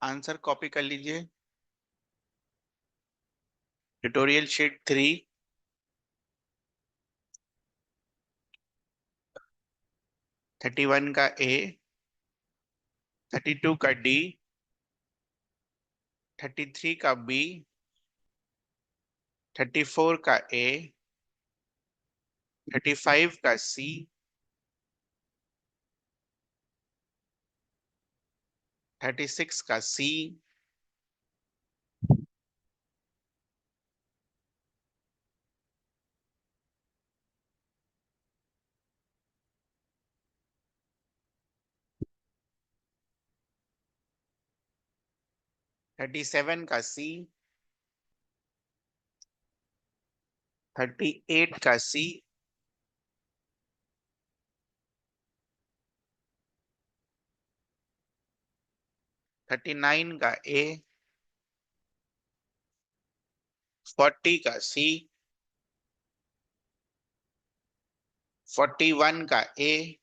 Answer copy कर लीजिए। Tutorial sheet 3, 31 का ए, 32 का डी, 33 का बी, 34 का ए, 35 का सी, 36 का सी, 37 का सी, 38 का सी, 39 का ए, 40 का सी, 41 का ए,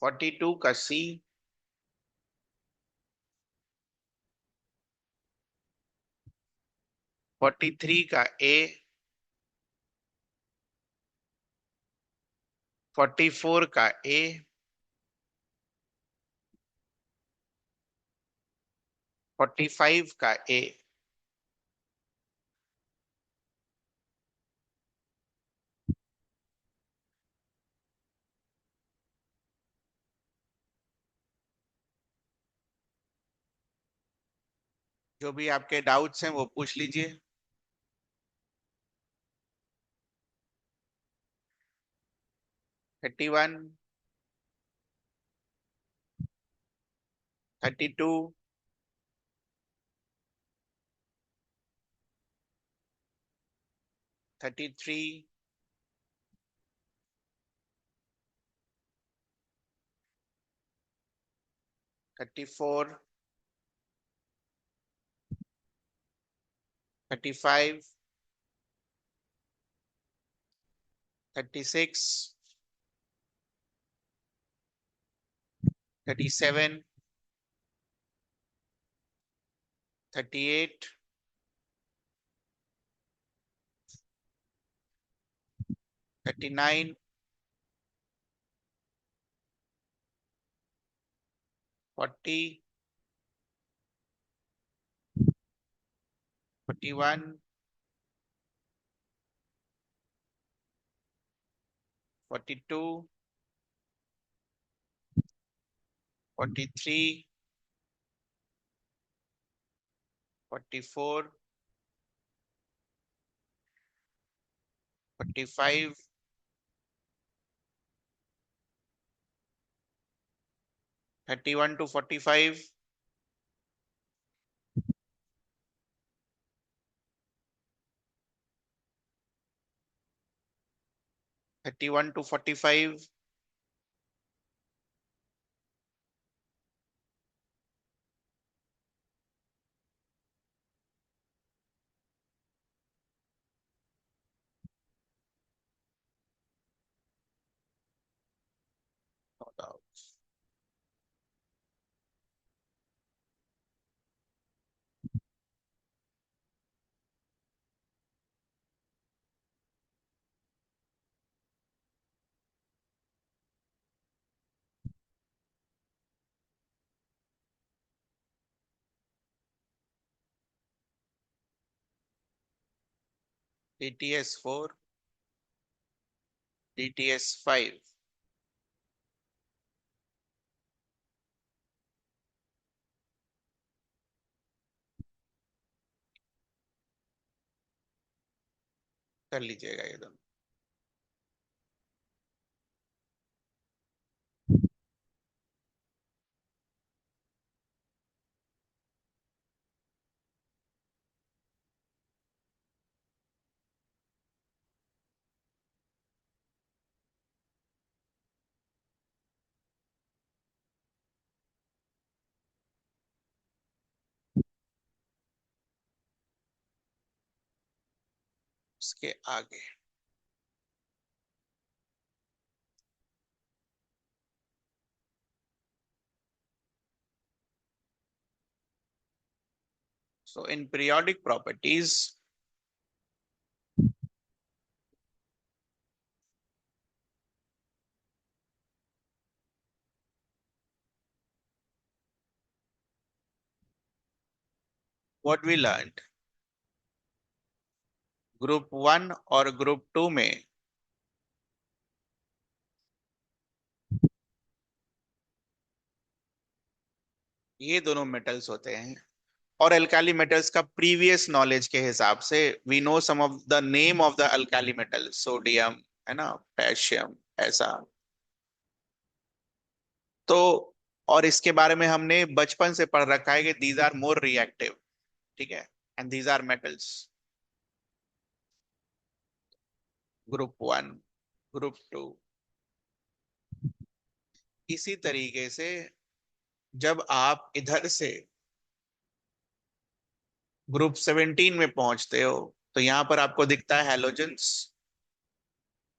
42 का सी, 43 का ए, 44 का ए, 45 का ए, जो भी आपके डाउट्स हैं वो पूछ लीजिए। 31, 32, 33, 34, 35, 36, 37, 38, 39, 40, 41, 42, 43, 44, 45, 31 to 45, 31 to 45, DTS 4, DTS 5, कर लीजिएगा ये दोनों। उसके आगे So in periodic properties, what we learned, group one और ग्रुप टू में ये दोनों मेटल्स होते हैं। और अल्काली मेटल्स का प्रीवियस नॉलेज के हिसाब से we know some of the name of the alkali metal, sodium है ना, पोटेशियम, ऐसा। तो और इसके बारे में हमने बचपन से पढ़ रखा है कि दीज आर मोर रिएक्टिव, ठीक है, and these are metals. Group one, group two. इसी तरीके से जब आप इधर से ग्रुप 17 में पहुंचते हो तो यहां पर आपको दिखता है हैलोजेंस।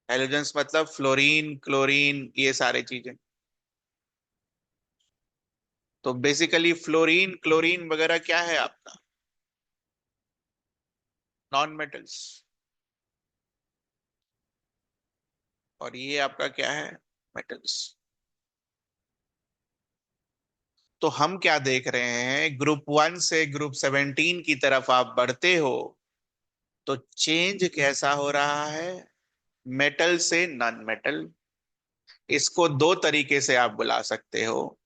हैलोजेंस मतलब फ्लोरीन, क्लोरीन, ये सारे चीजें। तो बेसिकली फ्लोरीन, क्लोरीन वगैरह क्या है आपका? Non metals. और ये आपका क्या है? मेटल्स। तो हम क्या देख रहे हैं, ग्रुप वन से ग्रुप 17 की तरफ आप बढ़ते हो तो चेंज कैसा हो रहा है? मेटल से नॉन मेटल। इसको दो तरीके से आप बुला सकते हो।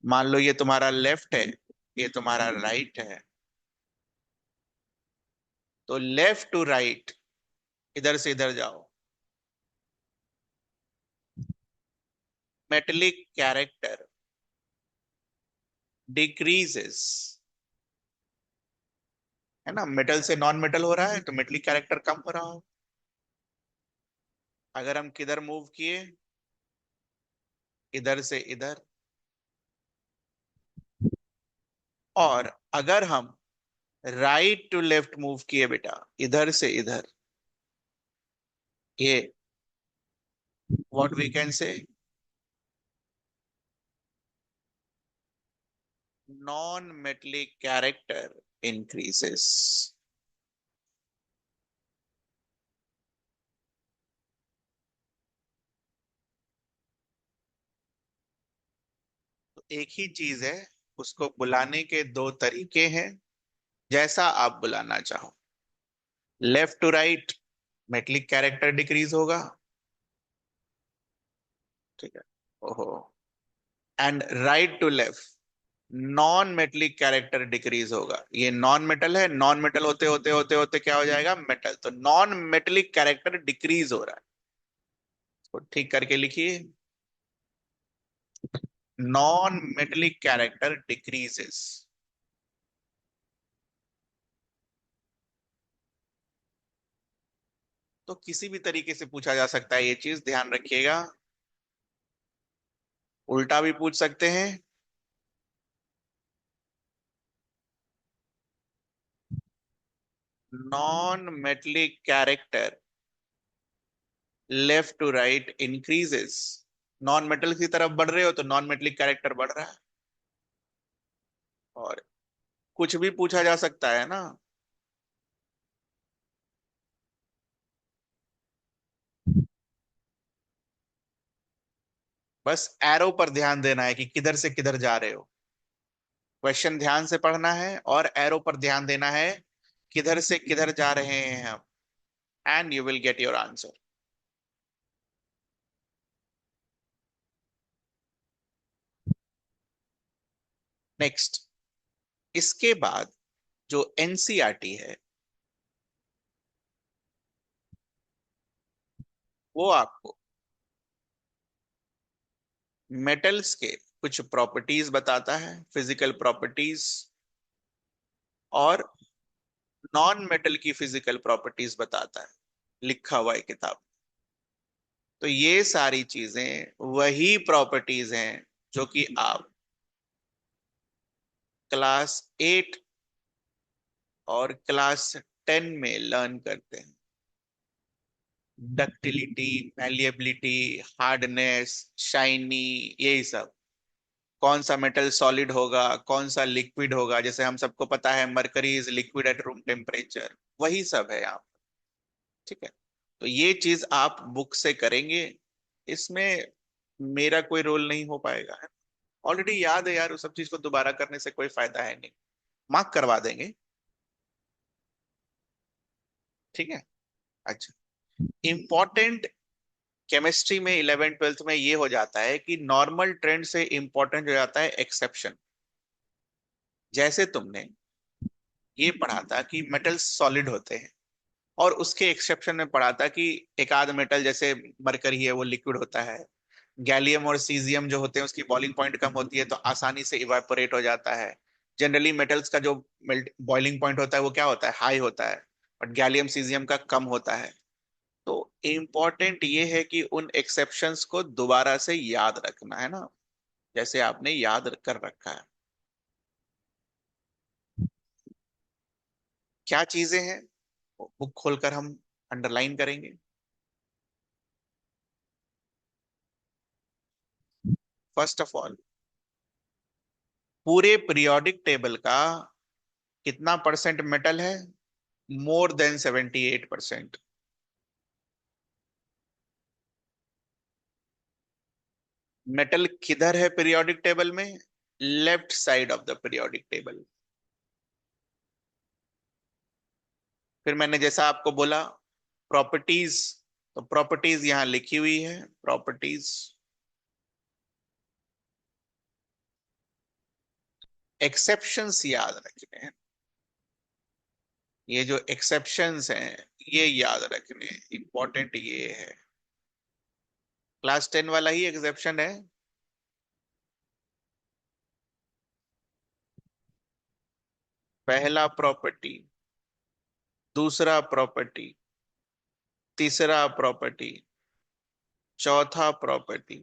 मान लो ये तुम्हारा लेफ्ट है, ये तुम्हारा राइट है। तो लेफ्ट टू राइट, इधर से इधर जाओ। मेटेलिक कैरेक्टर डिक्रीजेस, है ना, मेटल से नॉन मेटल हो रहा है तो मेटेलिक कैरेक्टर कम हो रहा हो। अगर हम किधर मूव किए, इधर से इधर, और अगर हम राइट टू लेफ्ट मूव किए बेटा, इधर से इधर, ये what we can say, non metallic character increases. तो एक ही चीज है, उसको बुलाने के दो तरीके हैं, जैसा आप बुलाना चाहो। Left to right metallic character decrease होगा, ठीक है, ओहो। And right to left non metallic character decrease होगा। ये नॉन मेटल है, नॉन मेटल होते होते होते होते क्या हो जाएगा? मेटल। तो नॉन मेटेलिक कैरेक्टर डिक्रीज हो रहा है। तो ठीक करके लिखिए, नॉन मेटेलिक कैरेक्टर डिक्रीजेस। तो किसी भी तरीके से पूछा जा सकता है, ये चीज ध्यान रखिएगा। उल्टा भी पूछ सकते हैं। Non metallic character left to right increases. Non metal की तरफ बढ़ रहे हो तो नॉन मेटेलिक कैरेक्टर बढ़ रहा है। और कुछ भी पूछा जा सकता है ना। बस एरो पर ध्यान देना है कि किधर से किधर जा रहे हो। क्वेश्चन ध्यान से पढ़ना है और एरो पर ध्यान देना है, किधर से किधर जा रहे हैं हम, and you will get your answer. Next, इसके बाद जो एनसीईआरटी है वो आपको मेटल्स के कुछ प्रॉपर्टीज बताता है, फिजिकल प्रॉपर्टीज, और नॉन मेटल की फिजिकल प्रॉपर्टीज बताता है, लिखा हुआ है किताब। तो ये सारी चीजें वही प्रॉपर्टीज हैं जो कि आप क्लास 8 और क्लास 10 में लर्न करते हैं। डक्टिलिटी, मैलिएबिलिटी, हार्डनेस, शाइनी, यही सब कौन सा मेटल सॉलिड होगा, कौन सा लिक्विड होगा। जैसे हम सबको पता है mercury is liquid at room temperature, वही सब है यहाँ। ठीक है, तो ये चीज आप बुक से करेंगे, इसमें मेरा कोई रोल नहीं हो पाएगा। है, ऑलरेडी याद है यार, उस सब चीज को दोबारा करने से कोई फायदा है नहीं, मार्क करवा देंगे। ठीक है। अच्छा, इंपॉर्टेंट केमिस्ट्री में 11th 12th में ये हो जाता है कि नॉर्मल ट्रेंड से इंपॉर्टेंट हो जाता है एक्सेप्शन। जैसे तुमने ये पढ़ा था कि मेटल्स सॉलिड होते हैं, और उसके एक्सेप्शन में पढ़ा था कि एक आध मेटल जैसे मरकरी है वो लिक्विड होता है, गैलियम और सीजियम जो होते हैं उसकी बॉइलिंग पॉइंट कम होती है तो आसानी से इवापोरेट हो जाता है। जनरली मेटल्स का जो बॉइलिंग पॉइंट होता है वो क्या होता है, हाई होता है, बट गैलियम सीजियम का कम होता है। तो इम्पोर्टेंट ये है कि उन एक्सेप्शंस को दोबारा से याद रखना है ना, जैसे आपने याद कर रखा है। क्या चीजें हैं, बुक खोलकर हम अंडरलाइन करेंगे। फर्स्ट ऑफ ऑल, पूरे पीरियोडिक टेबल का कितना परसेंट मेटल है, मोर देन 78%। मेटल किधर है पीरियोडिक टेबल में, left side of the periodic table. फिर मैंने जैसा आपको बोला प्रॉपर्टीज, तो प्रॉपर्टीज यहां लिखी हुई है, प्रॉपर्टीज। एक्सेप्शंस याद रखने हैं, ये जो एक्सेप्शंस हैं ये याद रखने हैं, इंपॉर्टेंट ये है। क्लास 10 वाला ही एक्सेप्शन है। पहला प्रॉपर्टी, दूसरा प्रॉपर्टी, तीसरा प्रॉपर्टी, चौथा प्रॉपर्टी,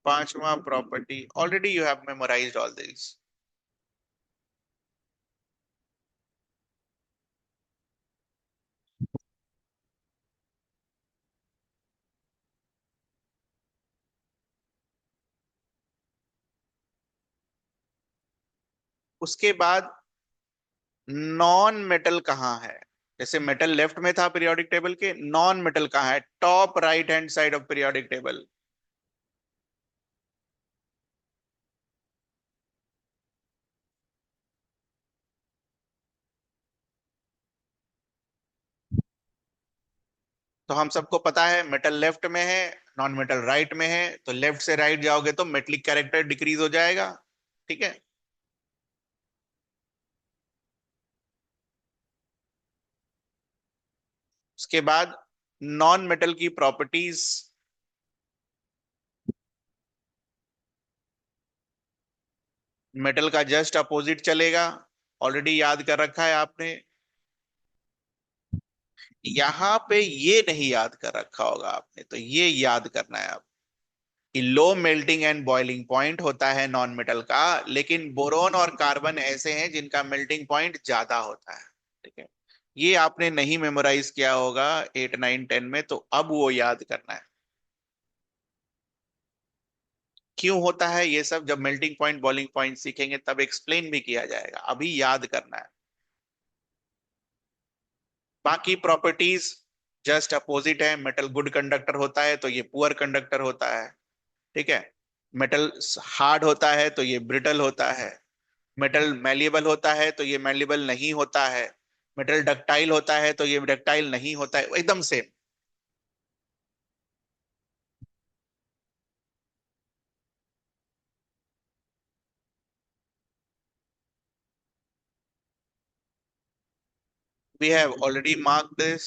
पांचवा property. Already you have memorised all this. उसके बाद नॉन मेटल कहाँ है, जैसे मेटल लेफ्ट में था पीरियोडिक टेबल के, नॉन मेटल कहाँ है, top right hand side of periodic table. तो हम सबको पता है मेटल लेफ्ट में है, नॉन मेटल राइट में है, तो लेफ्ट से राइट जाओगे तो मेटलिक कैरेक्टर डिक्रीज हो जाएगा। ठीक है। उसके बाद नॉन मेटल की प्रॉपर्टीज, मेटल का जस्ट अपोजिट चलेगा, ऑलरेडी याद कर रखा है आपने। यहां पे ये नहीं याद कर रखा होगा आपने, तो ये याद करना है आप, कि low melting and boiling point होता है नॉन मेटल का, लेकिन बोरोन और कार्बन ऐसे हैं जिनका मेल्टिंग पॉइंट ज्यादा होता है। ठीक है, ये आपने नहीं मेमोराइज किया होगा 8 9 10 में, तो अब वो याद करना है। क्यों होता है ये सब, जब मेल्टिंग पॉइंट बॉइलिंग पॉइंट सीखेंगे तब एक्सप्लेन भी किया जाएगा, अभी याद करना है। बाकी प्रॉपर्टीज जस्ट अपोजिट है, मेटल गुड कंडक्टर होता है तो ये पुअर कंडक्टर होता है। ठीक है, मेटल हार्ड होता है तो ये ब्रिटल होता है, मेटल मैलिएबल होता है तो ये मैलिएबल नहीं होता है, मेटल डक्टाइल होता है तो ये डक्टाइल नहीं होता है, एकदम same. We have already mark this.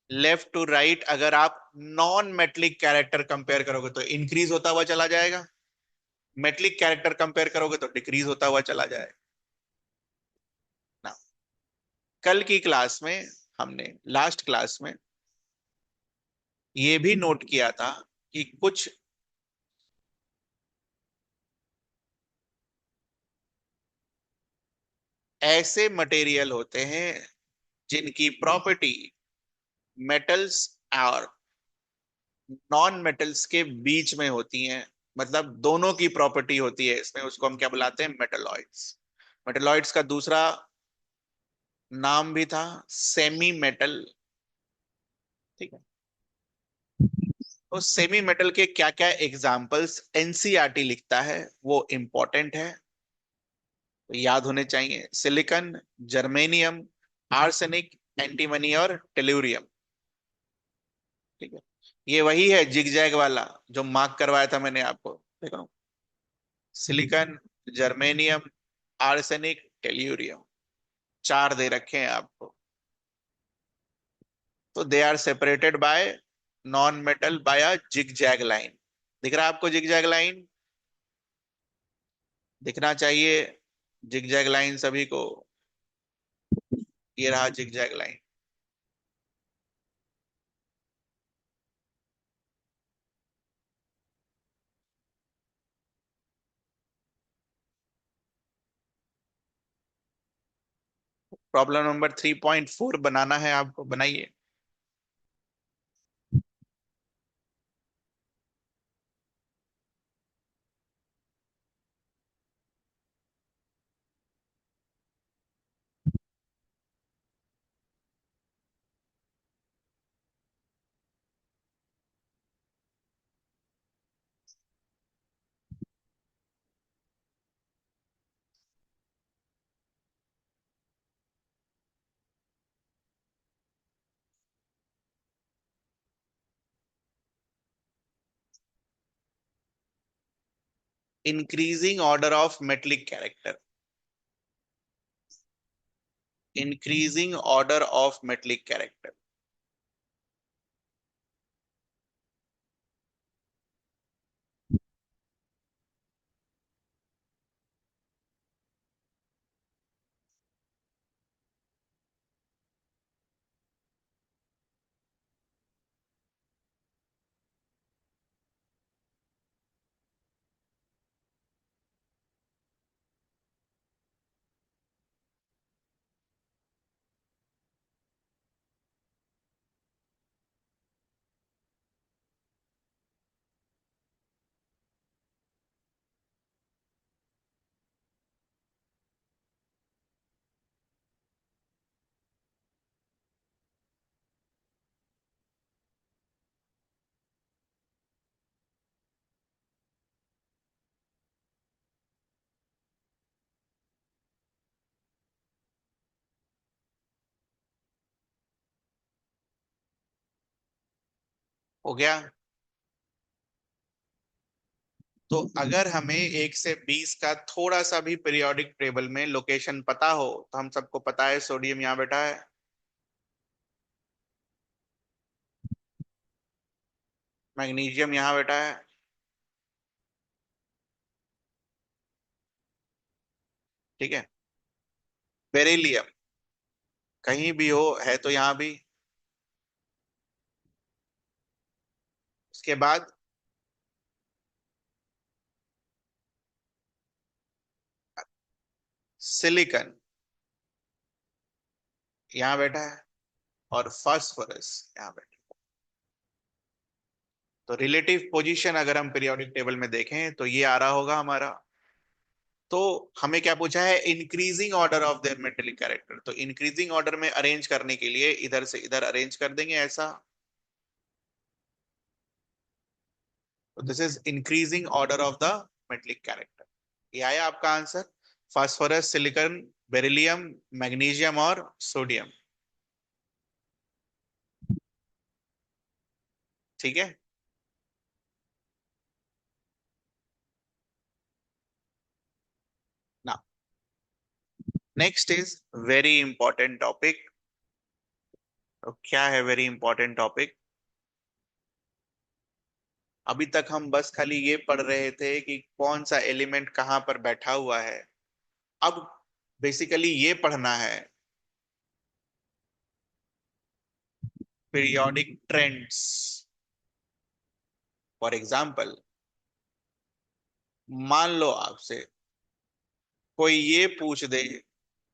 Left to right अगर आप नॉन मेटलिक कैरेक्टर कंपेयर करोगे तो इंक्रीज होता हुआ चला जाएगा, मेटलिक कैरेक्टर कंपेयर करोगे तो डिक्रीज होता हुआ चला जाएगा ना। कल की क्लास में हमने, लास्ट क्लास में ये भी नोट किया था कि कुछ ऐसे मटेरियल होते हैं जिनकी प्रॉपर्टी मेटल्स और नॉन मेटल्स के बीच में होती हैं, मतलब दोनों की प्रॉपर्टी होती है इसमें, उसको हम क्या बुलाते हैं, मेटलॉइड्स। मेटलॉइड्स का दूसरा नाम भी था सेमी मेटल। ठीक है। तो सेमी मेटल के क्या क्या एग्जाम्पल्स एनसीईआरटी लिखता है वो इंपॉर्टेंट है, तो याद होने चाहिए। सिलिकॉन, जर्मेनियम, आर्सेनिक, एंटीमनी और टेल्यूरियम। ठीक है। ये वही है जिग जैग वाला जो मार्क करवाया था मैंने आपको, देखो। सिलिकॉन, जर्मेनियम, आर्सेनिक, टेल्यूरियम, चार दे रखे हैं आपको। तो they are separated by non metal by a zig zag line. दिख रहा है आपको जिग जैग लाइन? दिखना चाहिए जिग जैग लाइन सभी को। ये रहा zig zag line. Problem number 3.4 बनाना है आपको, बनाइए। Increasing order of metallic character. Increasing order of metallic character. हो गया। तो अगर हमें 1 से 20 का थोड़ा सा भी पीरियोडिक टेबल में लोकेशन पता हो, तो हम सबको पता है सोडियम यहाँ बैठा है, मैग्नीशियम यहाँ बैठा है, ठीक है। बेरिलियम कहीं भी हो, है तो यहाँ भी। उसके बाद सिलिकॉन यहाँ बैठा है, और फास्फोरस यहाँ बैठा है। तो रिलेटिव पोजीशन अगर हम पीरियोडिक टेबल में देखें तो ये आ रहा होगा हमारा। तो हमें क्या पूछा है, increasing order of their metallic character. तो इंक्रीजिंग ऑर्डर में अरेंज करने के लिए इधर से इधर अरेंज कर देंगे ऐसा। तो this is increasing order of the metallic character. ये आया आपका answer. Phosphorus, silicon, beryllium, magnesium और सोडियम। ठीक है ना। Next is very important topic. तो क्या है वेरी इंपॉर्टेंट टॉपिक? अभी तक हम बस खाली ये पढ़ रहे थे कि कौन सा एलिमेंट कहाँ पर बैठा हुआ है। अब बेसिकली ये पढ़ना है पीरियोडिक ट्रेंड्स। फॉर एग्जाम्पल, मान लो आपसे कोई ये पूछ दे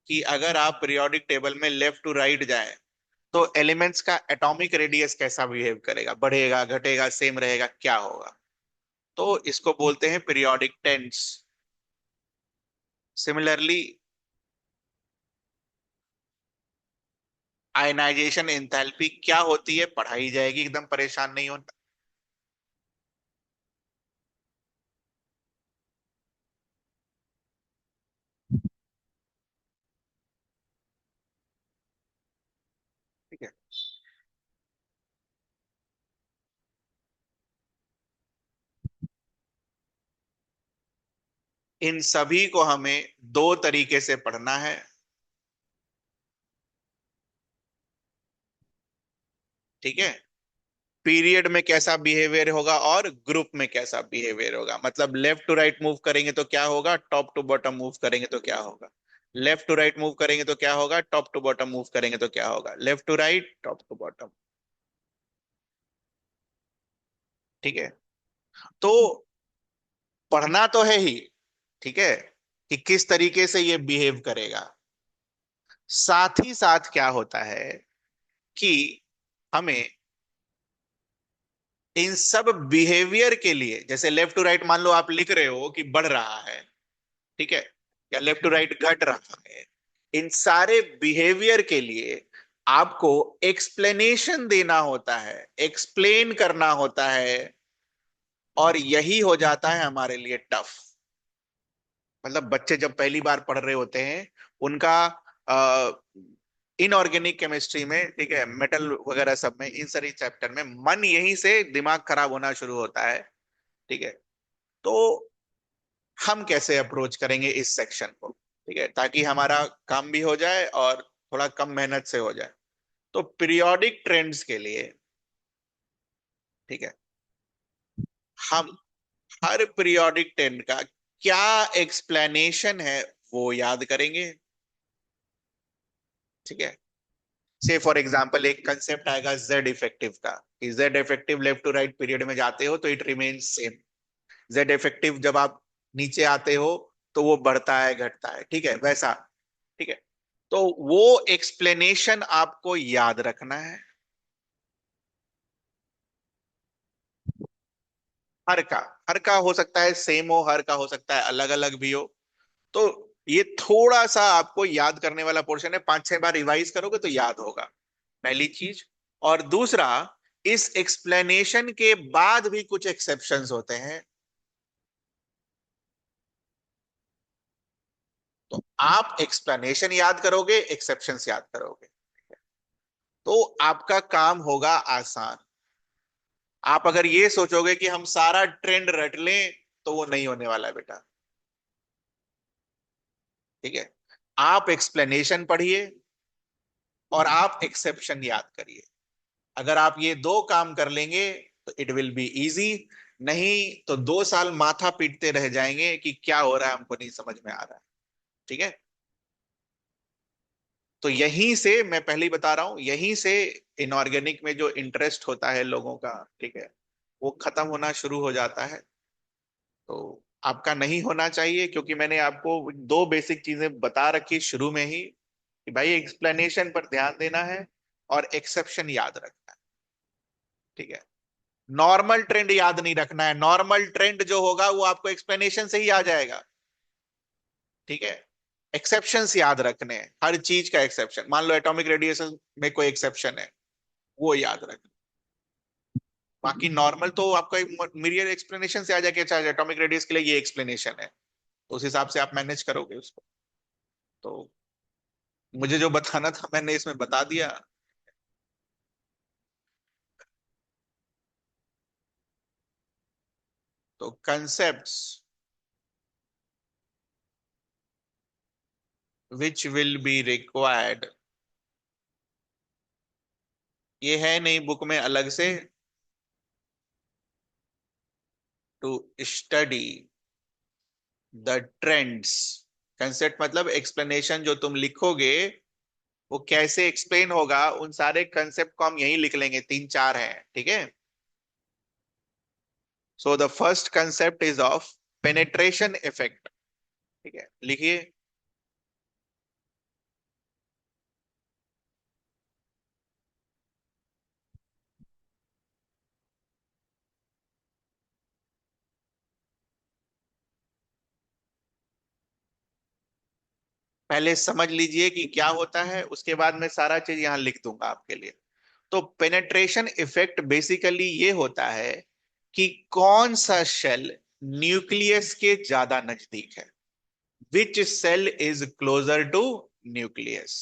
कि अगर आप पीरियोडिक टेबल में लेफ्ट टू राइट जाएं तो एलिमेंट्स का एटॉमिक रेडियस कैसा बिहेव करेगा, बढ़ेगा, घटेगा, सेम रहेगा, क्या होगा? तो इसको बोलते हैं periodic tense. Similarly ionization enthalpy क्या होती है पढ़ाई जाएगी, एकदम परेशान नहीं होना। ठीक है। इन सभी को हमें दो तरीके से पढ़ना है। ठीक है। पीरियड में कैसा बिहेवियर होगा और ग्रुप में कैसा बिहेवियर होगा, मतलब लेफ्ट टू राइट मूव करेंगे तो क्या होगा, टॉप टू बॉटम मूव करेंगे तो क्या होगा। लेफ्ट टू राइट मूव करेंगे तो क्या होगा, टॉप टू बॉटम मूव करेंगे तो क्या होगा, left to right top to bottom. ठीक है। तो पढ़ना तो है ही, ठीक है, कि किस तरीके से ये बिहेव करेगा। साथ ही साथ क्या होता है कि हमें इन सब बिहेवियर के लिए, जैसे लेफ्ट टू राइट मान लो आप लिख रहे हो कि बढ़ रहा है, ठीक है, या लेफ्ट टू राइट घट रहा है, इन सारे बिहेवियर के लिए आपको एक्सप्लेनेशन देना होता है, एक्सप्लेन करना होता है। और यही हो जाता है हमारे लिए टफ। मतलब बच्चे जब पहली बार पढ़ रहे होते हैं, उनका इनऑर्गेनिक केमिस्ट्री में, ठीक है, मेटल वगैरह सब में, इन सारी चैप्टर में मन यहीं से दिमाग खराब होना शुरू होता है। ठीक है। तो हम कैसे अप्रोच करेंगे इस सेक्शन को, ठीक है, ताकि हमारा काम भी हो जाए और थोड़ा कम मेहनत से हो जाए। तो पीरियोडिक ट्रेंड्स के लिए, ठीक है, हम हर पीरियोडिक ट्रेंड का क्या एक्सप्लेनेशन है वो याद करेंगे। ठीक है। से फॉर एग्जांपल एक कंसेप्ट आएगा जेड इफेक्टिव का, कि Z effective left to right period में जाते हो तो it remains same. Z effective जब आप नीचे आते हो तो वो बढ़ता है घटता है, ठीक है, वैसा। ठीक है। तो वो एक्सप्लेनेशन आपको याद रखना है। हर का हर का हो सकता है सेम हो, हर का हो सकता है अलग अलग भी हो। तो ये थोड़ा सा आपको याद करने वाला पोर्शन है, 5-6 बार रिवाइज करोगे तो याद होगा, पहली चीज। और दूसरा, इस एक्सप्लेनेशन के बाद भी कुछ एक्सेप्शंस होते हैं। तो आप एक्सप्लेनेशन याद करोगे, एक्सेप्शंस याद करोगे, तो आपका काम होगा आसान। आप अगर ये सोचोगे कि हम सारा ट्रेंड रट लें, तो वो नहीं होने वाला है बेटा। ठीक है। आप एक्सप्लेनेशन पढ़िए और आप एक्सेप्शन याद करिए। अगर आप ये दो काम कर लेंगे तो इट विल बी इजी। नहीं तो 2 साल माथा पीटते रह जाएंगे कि क्या हो रहा है, हमको नहीं समझ में आ रहा है। ठीक है। तो यहीं से मैं पहले ही बता रहा हूं, यहीं से इनऑर्गेनिक में जो इंटरेस्ट होता है लोगों का, ठीक है, वो खत्म होना शुरू हो जाता है। तो आपका नहीं होना चाहिए, क्योंकि मैंने आपको दो बेसिक चीजें बता रखी शुरू में ही, कि भाई एक्सप्लेनेशन पर ध्यान देना है और एक्सेप्शन याद रखना है। ठीक है। नॉर्मल ट्रेंड याद नहीं रखना है, नॉर्मल ट्रेंड जो होगा वो आपको एक्सप्लेनेशन से ही आ जाएगा। ठीक है। एक्सेप्शंस याद रखने हैं, हर चीज का एक्सेप्शन, मान लो एटॉमिक रेडिएशन में कोई एक्सेप्शन है, वो याद रखना। बाकी नॉर्मल तो आपका मिरर एक्सप्लेनेशन से आ जाए कि अच्छा एटॉमिक रेडियस के लिए ये एक्सप्लेनेशन है, तो उस हिसाब से आप मैनेज करोगे उसको। तो मुझे जो बताना था मैंने इसमें बता दिया। तो concepts which will be required, ये है नहीं बुक में अलग से, to study the trends. Concept मतलब एक्सप्लेनेशन जो तुम लिखोगे वो कैसे एक्सप्लेन होगा, उन सारे कंसेप्ट को हम यहीं लिख लेंगे, 3-4 हैं। ठीक है। So the first concept is of penetration effect. ठीक है, लिखिए। पहले समझ लीजिए कि क्या होता है, उसके बाद मैं सारा चीज यहां लिख दूंगा आपके लिए। तो पेनेट्रेशन इफेक्ट बेसिकली ये होता है कि कौन सा शेल न्यूक्लियस के ज्यादा नजदीक है, which cell is closer to nucleus.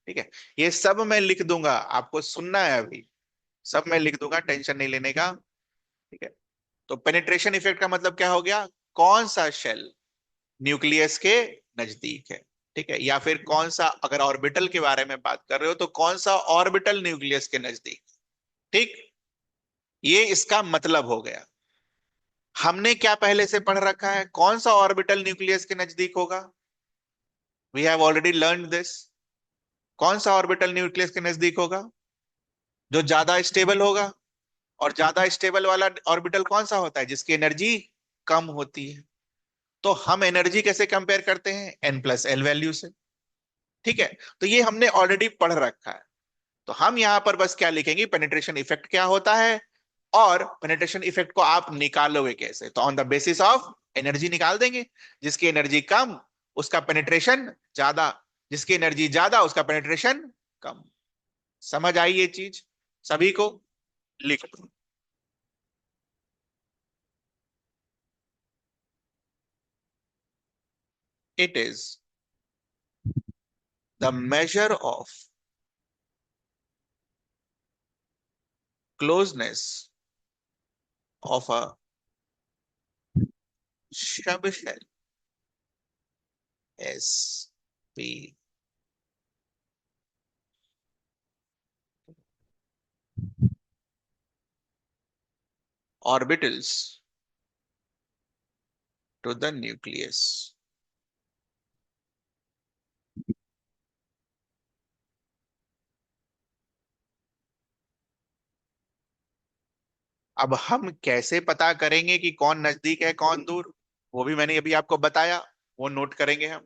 ठीक है, ये सब मैं लिख दूंगा, आपको सुनना है अभी, सब मैं लिख दूंगा, टेंशन नहीं लेने का। ठीक है, तो पेनिट्रेशन इफेक्ट का मतलब क्या हो गया, कौन सा शेल न्यूक्लियस के नजदीक है। ठीक है, या फिर कौन सा, अगर ऑर्बिटल के बारे में बात कर रहे हो तो कौन सा ऑर्बिटल न्यूक्लियस के नजदीक। ठीक, ये इसका मतलब हो गया। हमने क्या पहले से पढ़ रखा है, कौन सा ऑर्बिटल न्यूक्लियस के नजदीक होगा, we have already learn this. कौन सा ऑर्बिटल न्यूक्लियस के नजदीक होगा, जो ज्यादा स्टेबल होगा। और ज्यादा स्टेबल वाला ऑर्बिटल कौन सा होता है, जिसकी एनर्जी कम होती है। तो हम एनर्जी कैसे कंपेयर करते हैं, n+l वैल्यू से। ठीक है, तो ये हमने ऑलरेडी पढ़ रखा है। तो हम यहां पर बस क्या लिखेंगे, पेनिट्रेशन इफेक्ट क्या होता है, और पेनिट्रेशन इफेक्ट को आप निकालोगे कैसे, तो on the basis of energy निकाल देंगे। जिसकी एनर्जी कम उसका पेनिट्रेशन ज्यादा, जिसकी एनर्जी ज्यादा उसका पेनिट्रेशन कम। समझ आई ये चीज सभी को, लिख दो। It is the major of closeness of a sub shell s p orbitals to the nucleus. अब हम कैसे पता करेंगे कि कौन नजदीक है कौन दूर, वो भी मैंने अभी आपको बताया, वो नोट करेंगे हम।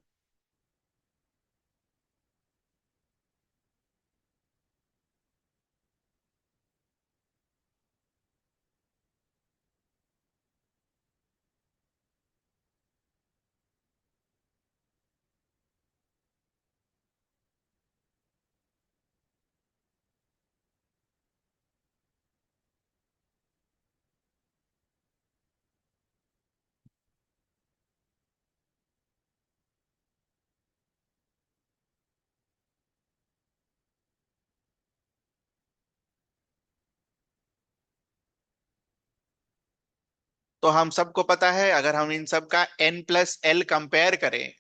तो हम सबको पता है, अगर हम इन सब का n+l कंपेयर करें,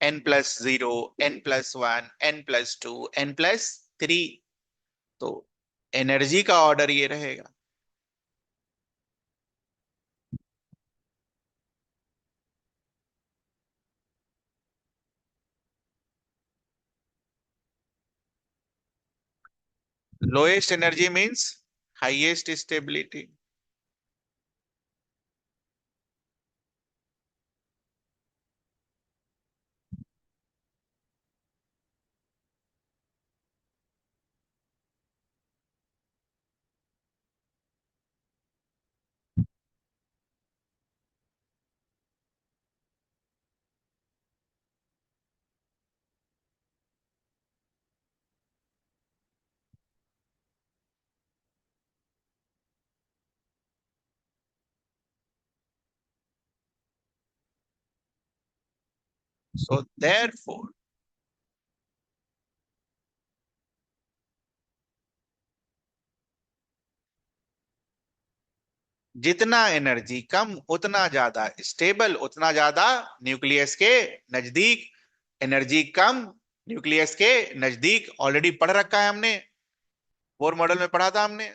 n+0, n+1, n+2, n+3, तो एनर्जी का ऑर्डर ये रहेगा। Lowest energy means highest stability. So therefore जितना एनर्जी कम उतना ज्यादा स्टेबल, उतना ज्यादा न्यूक्लियस के नजदीक। एनर्जी कम न्यूक्लियस के नजदीक, ऑलरेडी पढ़ रखा है हमने, बोर मॉडल में पढ़ा था हमने।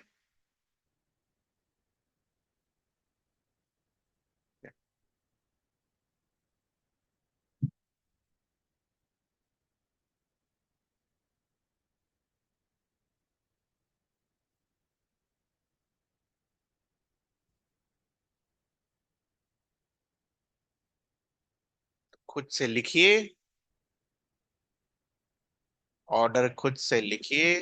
खुद से लिखिए, ऑर्डर खुद से लिखिए।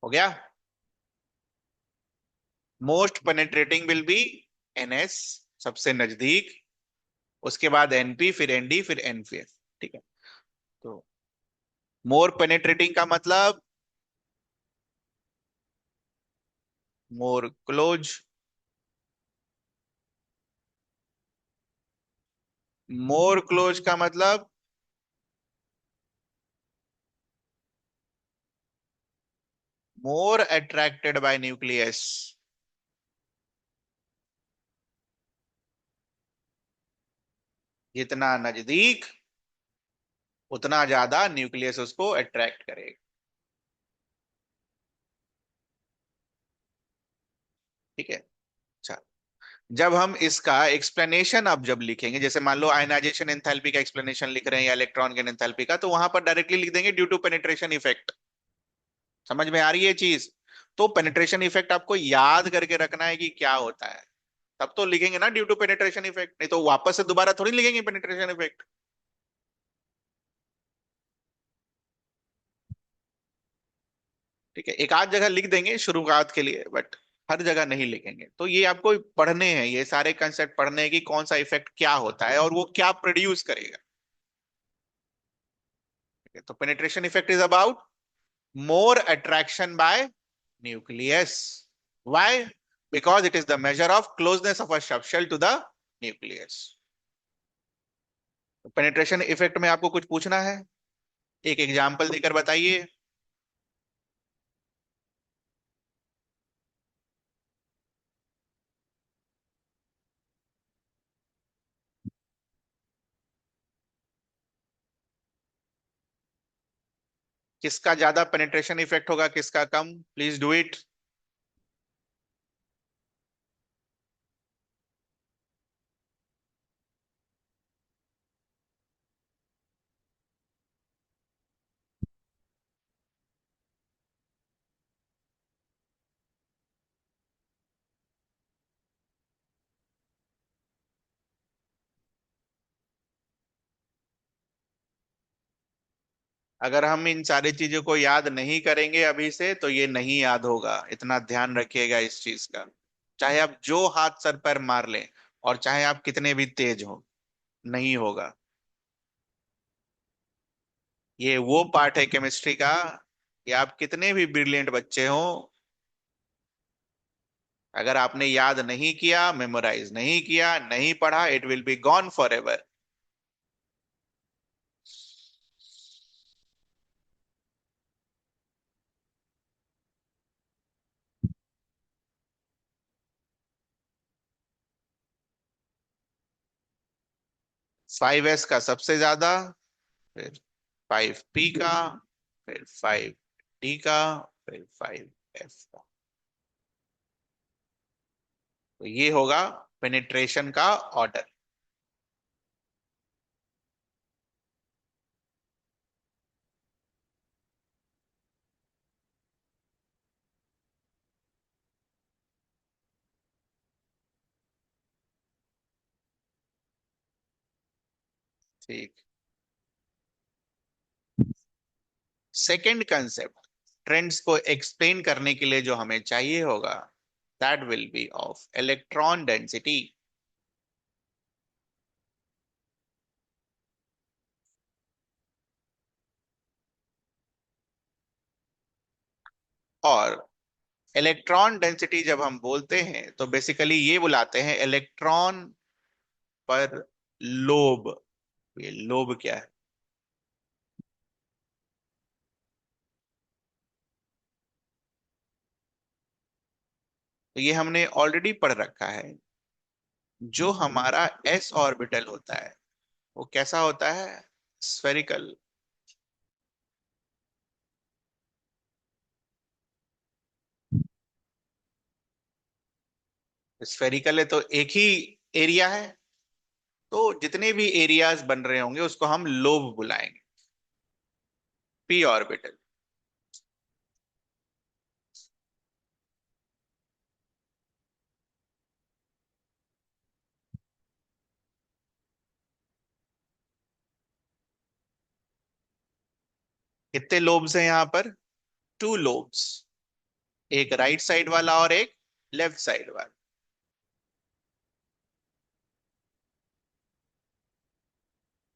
हो गया। Most penetrating will be NS, सबसे नजदीक, उसके बाद एनपी, फिर एनडी, फिर एनपीएफ। ठीक है। तो मोर पेनेट्रेटिंग का मतलब मोर क्लोज, मोर क्लोज का मतलब मोर अट्रैक्टेड बाय न्यूक्लियस। जितना नजदीक उतना ज्यादा न्यूक्लियस उसको अट्रैक्ट करेगा। ठीक है। अच्छा, जब हम इसका एक्सप्लेनेशन अब जब लिखेंगे, जैसे मान लो आयनाइजेशन एंथैल्पी का एक्सप्लेनेशन लिख रहे हैं या इलेक्ट्रॉन गेन एंथैल्पी का, तो वहां पर डायरेक्टली लिख देंगे ड्यू टू पेनिट्रेशन इफेक्ट। समझ में आ रही है चीज? तो पेनिट्रेशन इफेक्ट आपको याद करके रखना है कि क्या होता है, तब तो लिखेंगे ना ड्यू टू पेनिट्रेशन इफेक्ट, नहीं तो वापस से दोबारा थोड़ी लिखेंगे पेनिट्रेशन इफेक्ट। ठीक है, एक आध जगह लिख देंगे शुरुआत के लिए, बट हर जगह नहीं लिखेंगे। तो ये आपको पढ़ने हैं, ये सारे कंसेप्ट पढ़ने हैं कि कौन सा इफेक्ट क्या होता है और वो क्या प्रोड्यूस करेगा। ठीक है, तो penetration effect is about more attraction by nucleus. Why? Because it is the measure of closeness of a subshell to the nucleus. Penetration effect में आपको कुछ पूछना है? एक एग्जांपल देकर बताइए। किसका ज्यादा पेनिट्रेशन इफेक्ट होगा, किसका कम? Please do it. अगर हम इन सारी चीजों को याद नहीं करेंगे अभी से, तो ये नहीं याद होगा, इतना ध्यान रखिएगा इस चीज का। चाहे आप जो हाथ सर पर मार लें और चाहे आप कितने भी तेज हो, नहीं होगा। ये वो पार्ट है केमिस्ट्री का कि आप कितने भी ब्रिलियंट बच्चे हो, अगर आपने याद नहीं किया, मेमोराइज नहीं किया, नहीं पढ़ा, it will be gone for ever. 5s का सबसे ज्यादा, फिर 5p का, फिर 5d का, फिर 5f का। तो ये होगा पेनिट्रेशन का ऑर्डर। ठीक। सेकंड कंसेप्ट, ट्रेंड्स को एक्सप्लेन करने के लिए जो हमें चाहिए होगा, that will B of electron density. और इलेक्ट्रॉन डेंसिटी जब हम बोलते हैं तो बेसिकली ये बुलाते हैं इलेक्ट्रॉन पर लोब। ये लोब क्या है? तो ये हमने ऑलरेडी पढ़ रखा है। जो हमारा एस ऑर्बिटल होता है वो कैसा होता है? स्फेरिकल। स्फेरिकल है तो एक ही एरिया है, तो जितने भी एरियाज बन रहे होंगे उसको हम लोब बुलाएंगे। P orbital. कितने लोब्स हैं यहाँ पर? 2 लोब्स। एक राइट साइड वाला और एक लेफ्ट साइड वाला।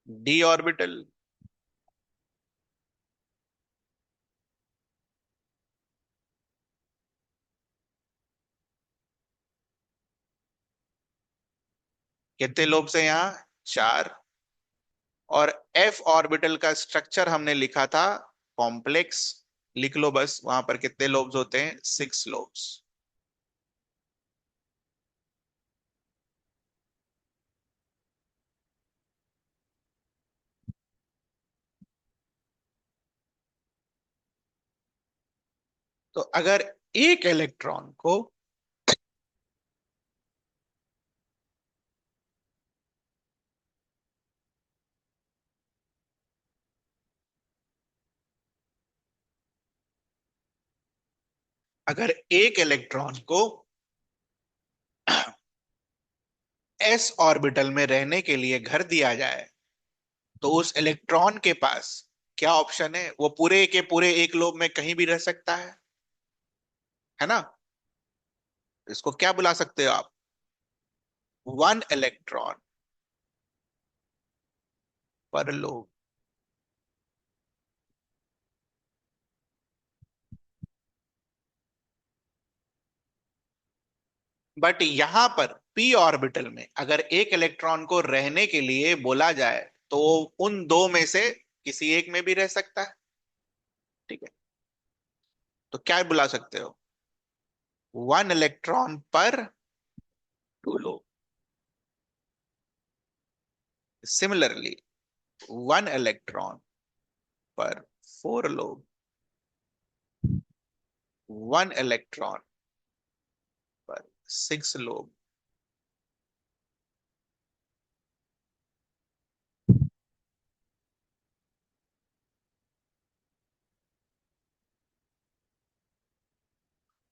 D orbital. कितने लोब्स हैं यहाँ? चार। और एफ ऑर्बिटल का स्ट्रक्चर हमने लिखा था कॉम्प्लेक्स। लिख लो बस, वहां पर कितने लोब्स होते हैं? Six lobes. तो अगर एक इलेक्ट्रॉन को, अगर एक इलेक्ट्रॉन को एस ऑर्बिटल में रहने के लिए घर दिया जाए, तो उस इलेक्ट्रॉन के पास क्या ऑप्शन है? वो पूरे के पूरे एक लोब में कहीं भी रह सकता है ना? इसको क्या बुला सकते हो आप? वन इलेक्ट्रॉन पर लोब। बट यहां पर पी ऑर्बिटल में अगर एक इलेक्ट्रॉन को रहने के लिए बोला जाए, तो वो उन दो में से किसी एक में भी रह सकता है। ठीक है, तो क्या बुला सकते हो? वन इलेक्ट्रॉन पर two lobe. Similarly, one electron पर फोर लोब। वन इलेक्ट्रॉन पर सिक्स लोब।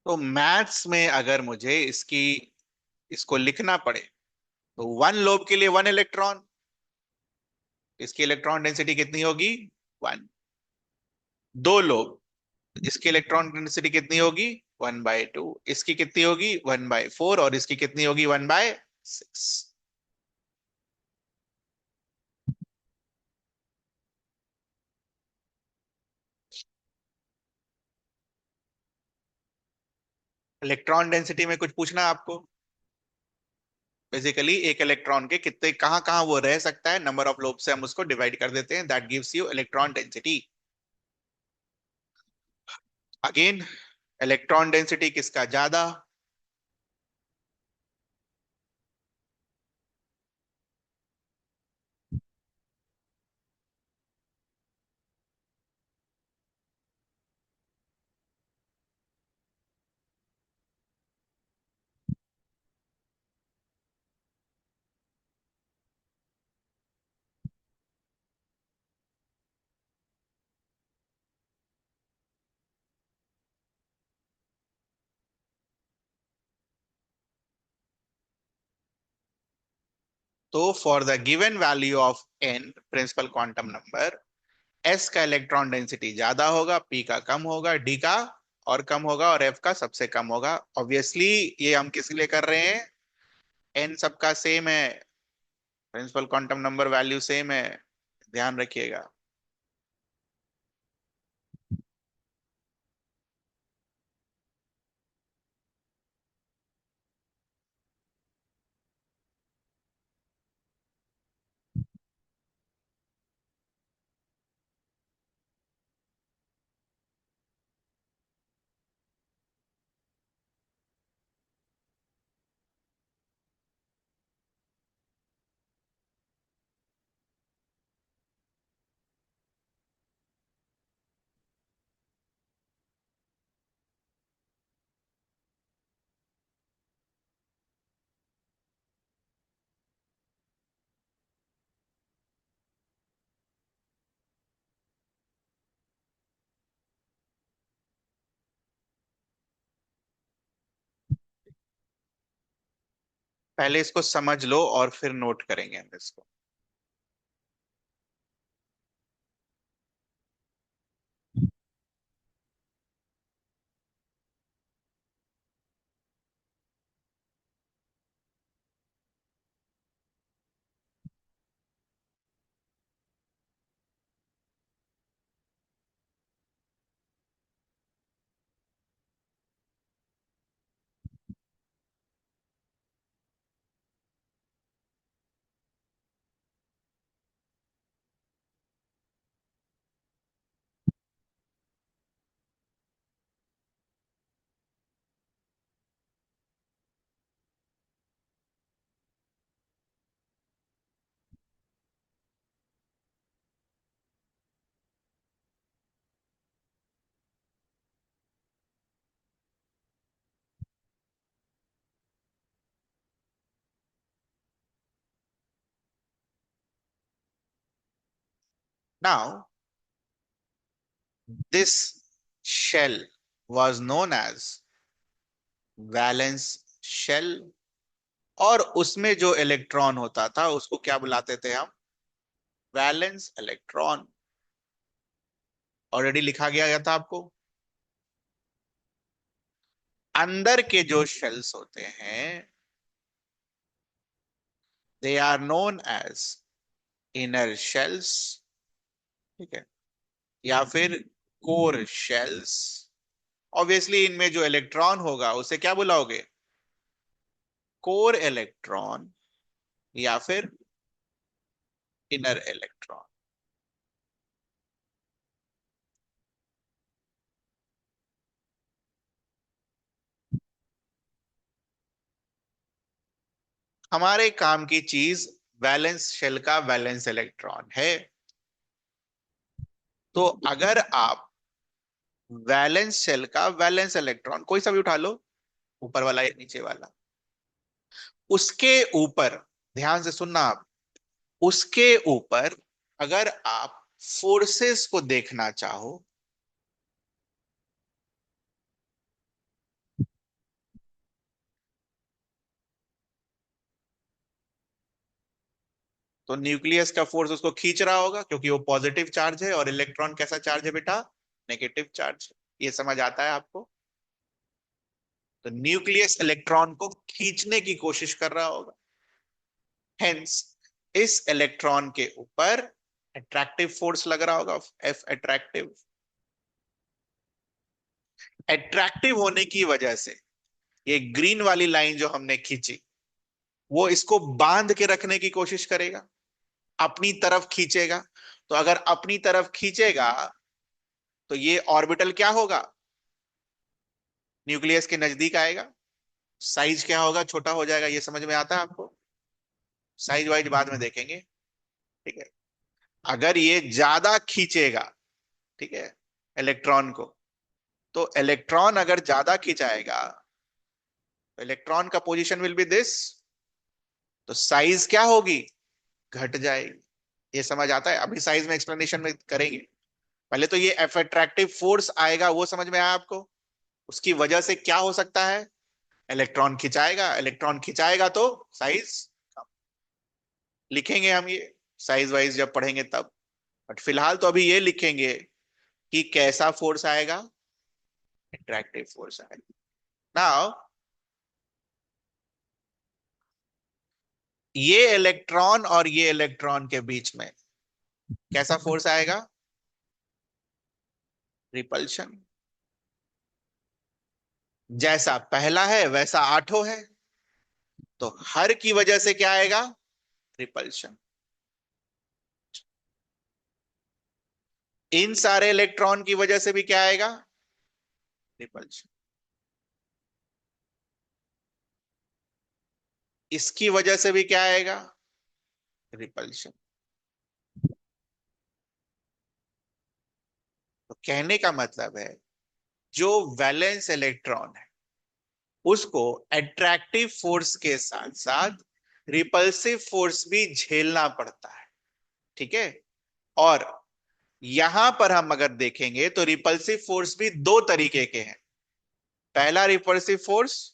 तो मैथ्स में अगर मुझे इसको लिखना पड़े, तो वन लोब के लिए वन इलेक्ट्रॉन, इसकी इलेक्ट्रॉन डेंसिटी कितनी होगी? वन। दो लोब, इसकी इलेक्ट्रॉन डेंसिटी कितनी होगी? One by two. इसकी कितनी होगी? One by four. और इसकी कितनी होगी? One by six. Electron density में कुछ पूछना है आपको? बेसिकली एक इलेक्ट्रॉन के कितने कहां कहां वो रह सकता है, नंबर ऑफ लोब से हम उसको डिवाइड कर देते हैं, that gives you electron density. Again, electron density किसका ज्यादा? तो for the given value of n principal quantum number, s का इलेक्ट्रॉन डेंसिटी ज्यादा होगा, पी का कम होगा, डी का और कम होगा, और एफ का सबसे कम होगा। ऑब्वियसली ये हम किस लिए कर रहे हैं? एन सबका सेम है, principal quantum number value same है, ध्यान रखिएगा। पहले इसको समझ लो और फिर नोट करेंगे हम इसको। Now this shell was known as valence shell, और उसमें जो इलेक्ट्रॉन होता था उसको क्या बुलाते थे हम? Valence electron. ऑलरेडी लिखा गया था आपको। अंदर के जो शेल्स होते हैं they are known as inner shells, ठीक है, या फिर कोर शेल्स। ऑब्वियसली इनमें जो इलेक्ट्रॉन होगा उसे क्या बुलाओगे? कोर इलेक्ट्रॉन या फिर इनर इलेक्ट्रॉन। हमारे काम की चीज वैलेंस शेल का वैलेंस इलेक्ट्रॉन है। तो अगर आप वैलेंस शेल का वैलेंस इलेक्ट्रॉन कोई सा भी उठा लो, ऊपर वाला या नीचे वाला, उसके ऊपर, ध्यान से सुनना आप, उसके ऊपर अगर आप फोर्सेस को देखना चाहो, तो न्यूक्लियस का फोर्स उसको खींच रहा होगा क्योंकि वो पॉजिटिव चार्ज है, और इलेक्ट्रॉन कैसा चार्ज है बेटा? Negative charge. ये समझ आता है आपको? तो न्यूक्लियस इलेक्ट्रॉन को खींचने की कोशिश कर रहा होगा। हेंस इस इलेक्ट्रॉन के ऊपर अट्रैक्टिव फोर्स लग रहा होगा, एफ अट्रैक्टिव। अट्रैक्टिव होने की वजह से ये ग्रीन वाली लाइन जो हमने खींची, वो इसको बांध के रखने की कोशिश करेगा, अपनी तरफ खींचेगा। तो अगर अपनी तरफ खींचेगा तो ये ऑर्बिटल क्या होगा? न्यूक्लियस के नजदीक आएगा। साइज क्या होगा? छोटा हो जाएगा। ये समझ में आता है आपको? साइज वाइज बाद में देखेंगे, ठीक है। अगर ये ज्यादा खींचेगा, ठीक है, इलेक्ट्रॉन को, तो इलेक्ट्रॉन अगर ज्यादा खिंचाएगा तो इलेक्ट्रॉन का पोजीशन विल बी दिस, तो साइज क्या होगी? घट जाएगी। ये समझ आता है? अभी साइज में एक्सप्लेनेशन में करेंगे। पहले तो ये एफ अट्रैक्टिव फोर्स आएगा, वो समझ में आया आपको? उसकी वजह से क्या हो सकता है? इलेक्ट्रॉन खिंचाएगा, इलेक्ट्रॉन खिंचाएगा तो साइज, लिखेंगे हम ये साइज वाइज जब पढ़ेंगे तब। बट फिलहाल तो अभी ये लिखेंगे कि कैसा फोर्स आएगा? अट्रैक्टिव फोर्स आएगा। नाउ ये इलेक्ट्रॉन और ये इलेक्ट्रॉन के बीच में कैसा फोर्स आएगा? रिपल्शन। जैसा पहला है वैसा आठों है, तो हर की वजह से क्या आएगा? रिपल्शन। इन सारे इलेक्ट्रॉन की वजह से भी क्या आएगा? रिपल्शन। इसकी वजह से भी क्या आएगा? रिपल्शन। तो कहने का मतलब है जो वैलेंस इलेक्ट्रॉन है उसको अट्रैक्टिव फोर्स के साथ साथ रिपल्सिव फोर्स भी झेलना पड़ता है, ठीक है। और यहां पर हम अगर देखेंगे तो रिपल्सिव फोर्स भी दो तरीके के हैं। पहला रिपल्सिव फोर्स,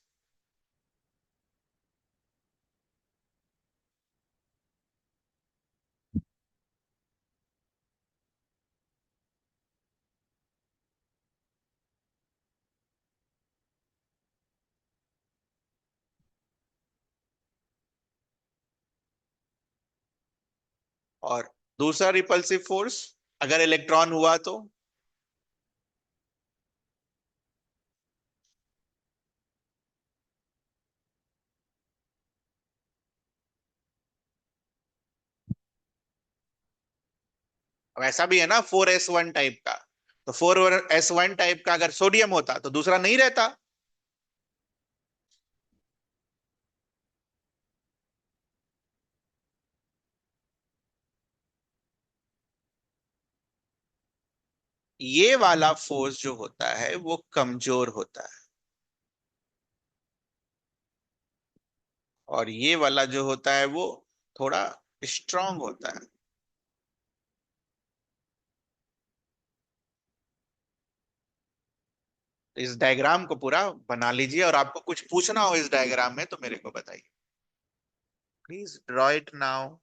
और दूसरा रिपल्सिव फोर्स अगर इलेक्ट्रॉन हुआ तो। वैसा भी है ना 4s1 टाइप का। तो 4s1 टाइप का अगर सोडियम होता तो दूसरा नहीं रहता। ये वाला फोर्स जो होता है वो कमजोर होता है, और ये वाला जो होता है वो थोड़ा स्ट्रांग होता है। इस डायग्राम को पूरा बना लीजिए, और आपको कुछ पूछना हो इस डायग्राम में तो मेरे को बताइए। Please draw it now.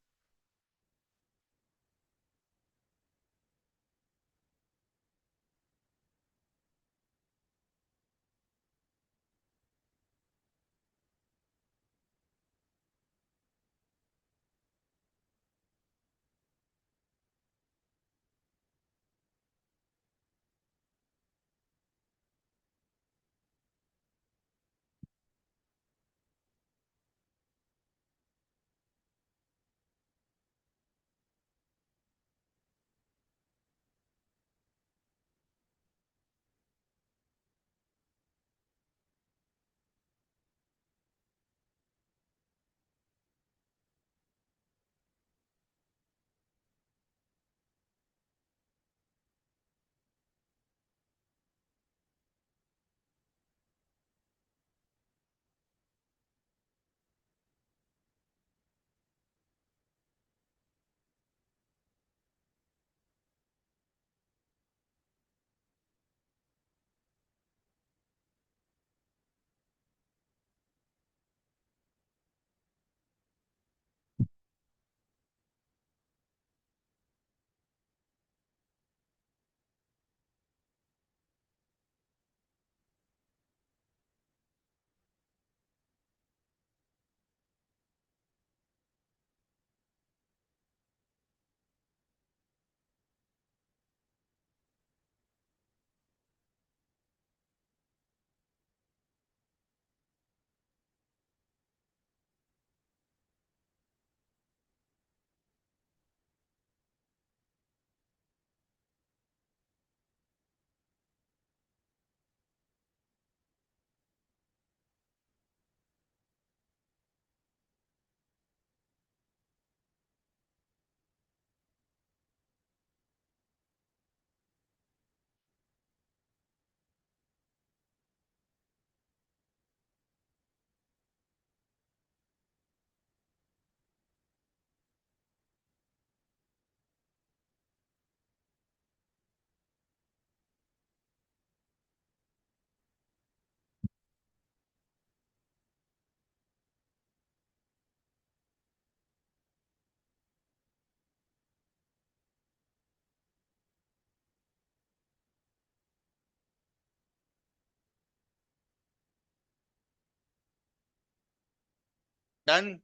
Done.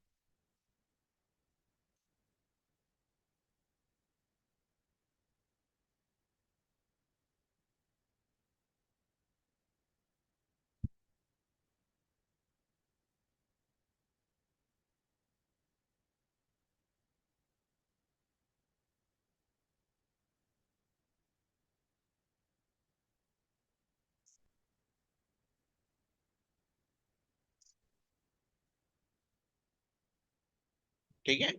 ठीक है,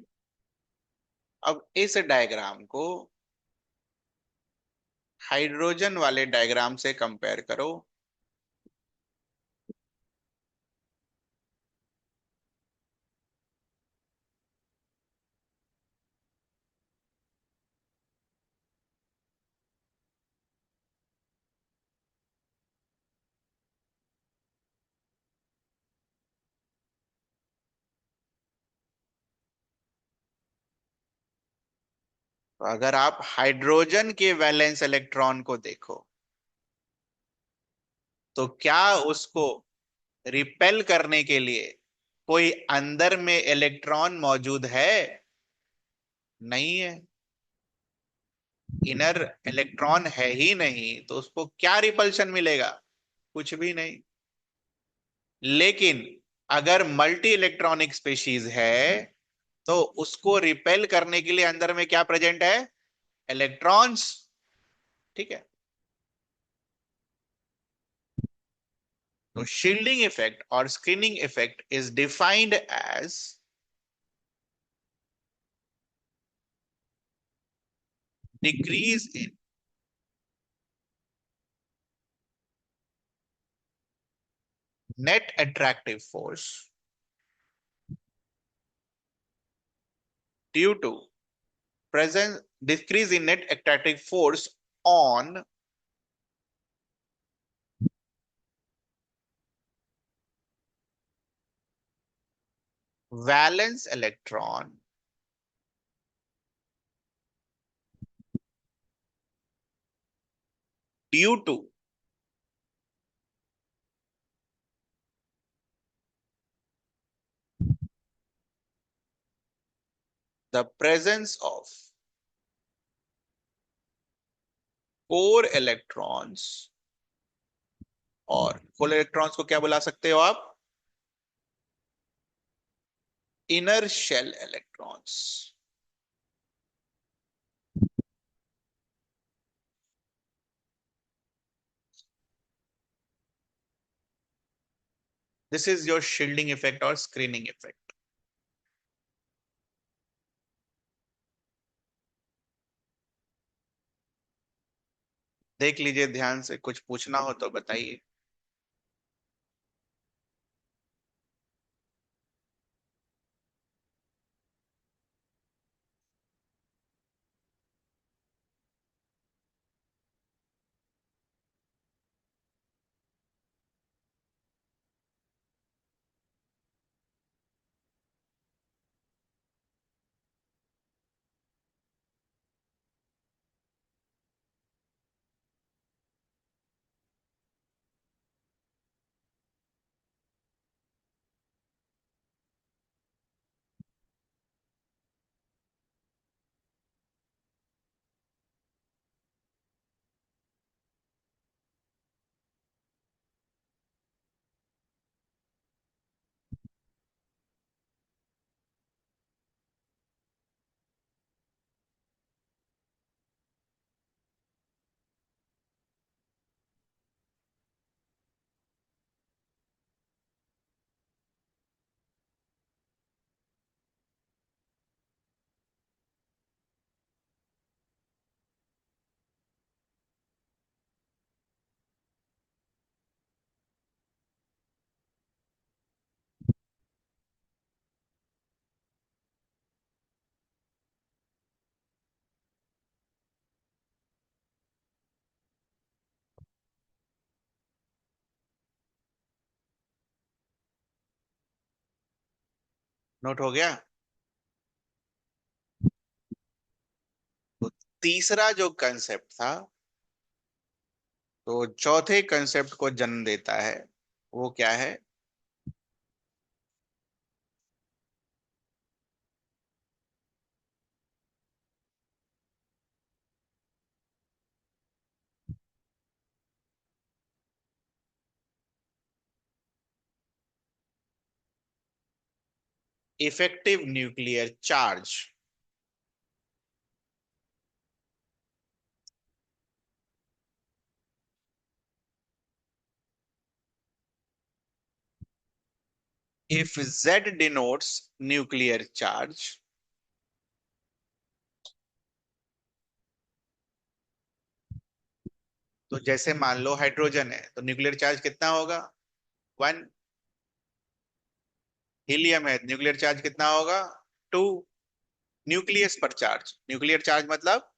अब इस डायग्राम को हाइड्रोजन वाले डायग्राम से कंपेयर करो। तो अगर आप हाइड्रोजन के वैलेंस इलेक्ट्रॉन को देखो, तो क्या उसको रिपेल करने के लिए कोई अंदर में इलेक्ट्रॉन मौजूद है? नहीं है। इनर इलेक्ट्रॉन है ही नहीं, तो उसको क्या रिपल्शन मिलेगा? कुछ भी नहीं। लेकिन अगर मल्टी इलेक्ट्रॉनिक स्पेशीज है, तो उसको रिपेल करने के लिए अंदर में क्या प्रेजेंट है? इलेक्ट्रॉन्स। ठीक है। तो शील्डिंग इफेक्ट और screening effect is defined as decrease in net attractive force due to present decrease in net attractive force on valence electron due to the presence of core electrons, और core electrons को क्या बुला सकते हो आप? Inner shell electrons. This is your shielding effect और screening effect. देख लीजिए ध्यान से, कुछ पूछना हो तो बताइए। नोट हो गया? तो तीसरा जो कंसेप्ट था, तो चौथे कंसेप्ट को जन्म देता है। वो क्या है? Effective nuclear charge. If Z denotes nuclear charge, तो जैसे मान लो हाइड्रोजन है तो न्यूक्लियर चार्ज कितना होगा? 1। हीलियम है, न्यूक्लियर चार्ज कितना होगा? 2। न्यूक्लियस पर चार्ज, न्यूक्लियर चार्ज मतलब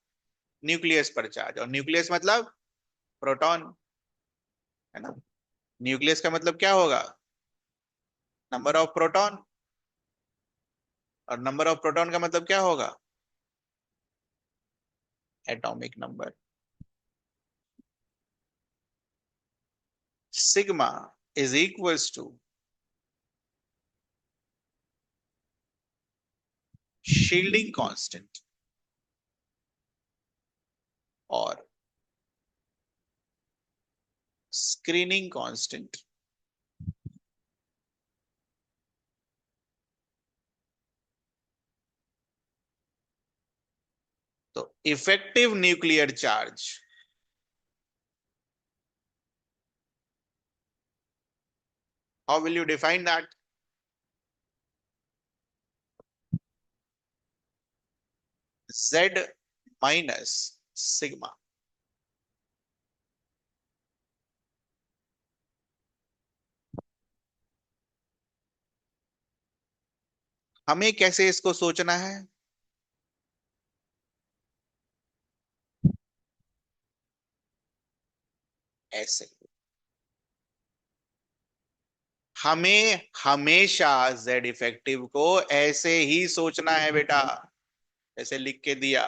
न्यूक्लियस पर चार्ज, और न्यूक्लियस मतलब प्रोटॉन, है ना? न्यूक्लियस का मतलब क्या होगा? Number of proton. और नंबर ऑफ प्रोटॉन का मतलब क्या होगा? Atomic number. Sigma is equals to shielding constant और स्क्रीनिंग कांस्टेंट। तो effective nuclear charge, how will you define that? Z minus sigma. हमें कैसे इसको सोचना है? ऐसे। हमें हमेशा जेड इफेक्टिव को ऐसे ही सोचना है बेटा, ऐसे लिख के दिया।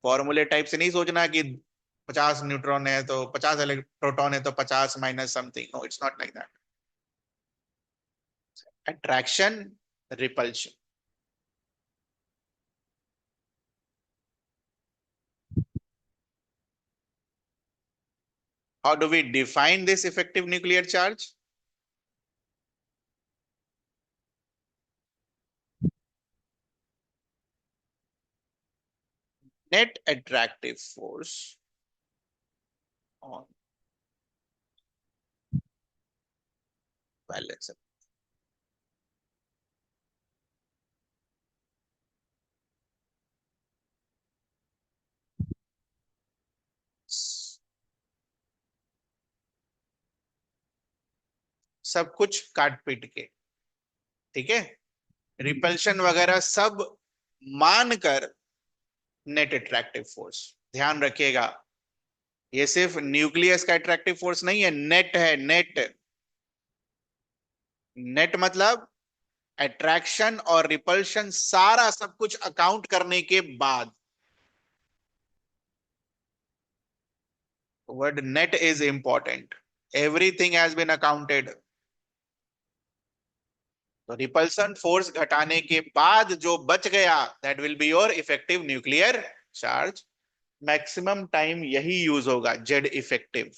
फॉर्मूले टाइप से नहीं सोचना कि 50 न्यूट्रॉन है तो 50 प्रोटॉन है तो 50 - something. No, it's not like that. Attraction, repulsion. How do we define this effective nuclear charge? Net attractive force on balance. सब कुछ काट पीट के, ठीक है, रिपल्शन वगैरह सब मानकर नेट अट्रैक्टिव फोर्स। ध्यान रखिएगा, ये सिर्फ न्यूक्लियस का अट्रैक्टिव फोर्स नहीं है, नेट है, नेट। नेट मतलब अट्रैक्शन और रिपल्शन सारा सब कुछ अकाउंट करने के बाद। Word net is important. Everything has been accounted. तो रिपल्सन फोर्स घटाने के बाद जो बच गया, that will be your effective nuclear charge. Maximum time यही यूज होगा, Z effective.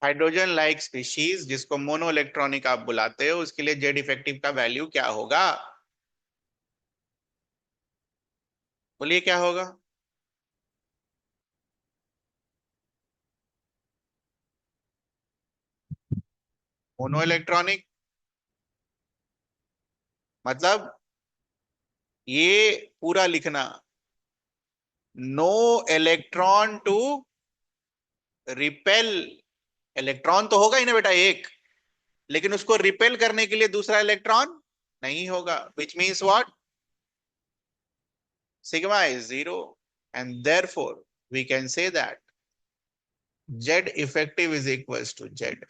Hydrogen like species जिसको मोनो इलेक्ट्रॉनिक आप बुलाते हो, उसके लिए जेड इफेक्टिव का वैल्यू क्या होगा? बोलिए क्या होगा? मोनो इलेक्ट्रॉनिक मतलब ये पूरा लिखना, no electron to repel. Electron तो होगा ही ना बेटा एक, लेकिन उसको रिपेल करने के लिए दूसरा इलेक्ट्रॉन नहीं होगा, which means what? Sigma is zero, and therefore we can say that Z effective is equals to Z.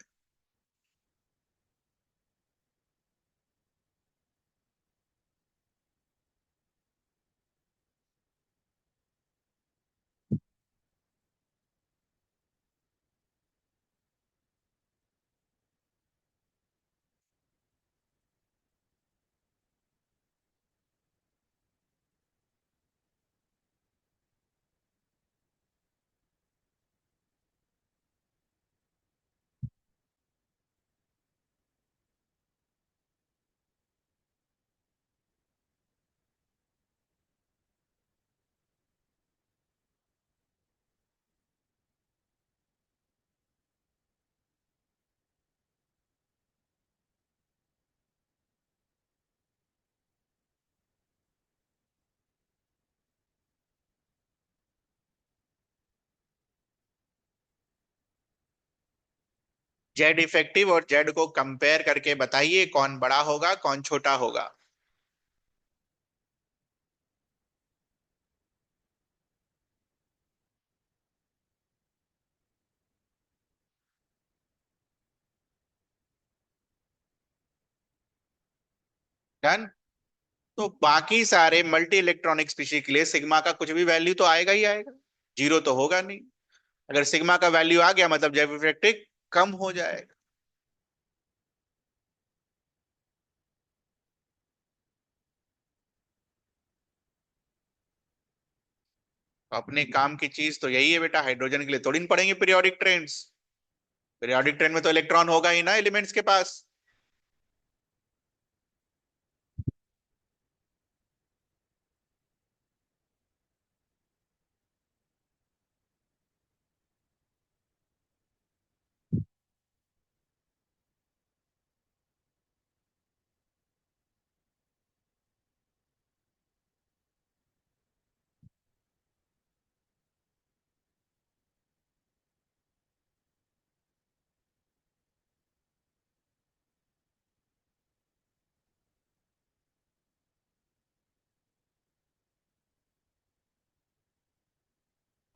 Z effective और जेड को कंपेयर करके बताइए कौन बड़ा होगा कौन छोटा होगा। डन। तो बाकी सारे मल्टी इलेक्ट्रॉनिक स्पीशीज के लिए सिग्मा का कुछ भी वैल्यू तो आएगा ही आएगा, जीरो तो होगा नहीं। अगर सिग्मा का वैल्यू आ गया मतलब जेड इफेक्टिव कम हो जाएगा। अपने काम की चीज तो यही है बेटा, हाइड्रोजन के लिए थोड़ी न पढ़ेंगे पीरियोडिक ट्रेंड्स। पीरियोडिक ट्रेंड में तो इलेक्ट्रॉन होगा ही ना एलिमेंट्स के पास।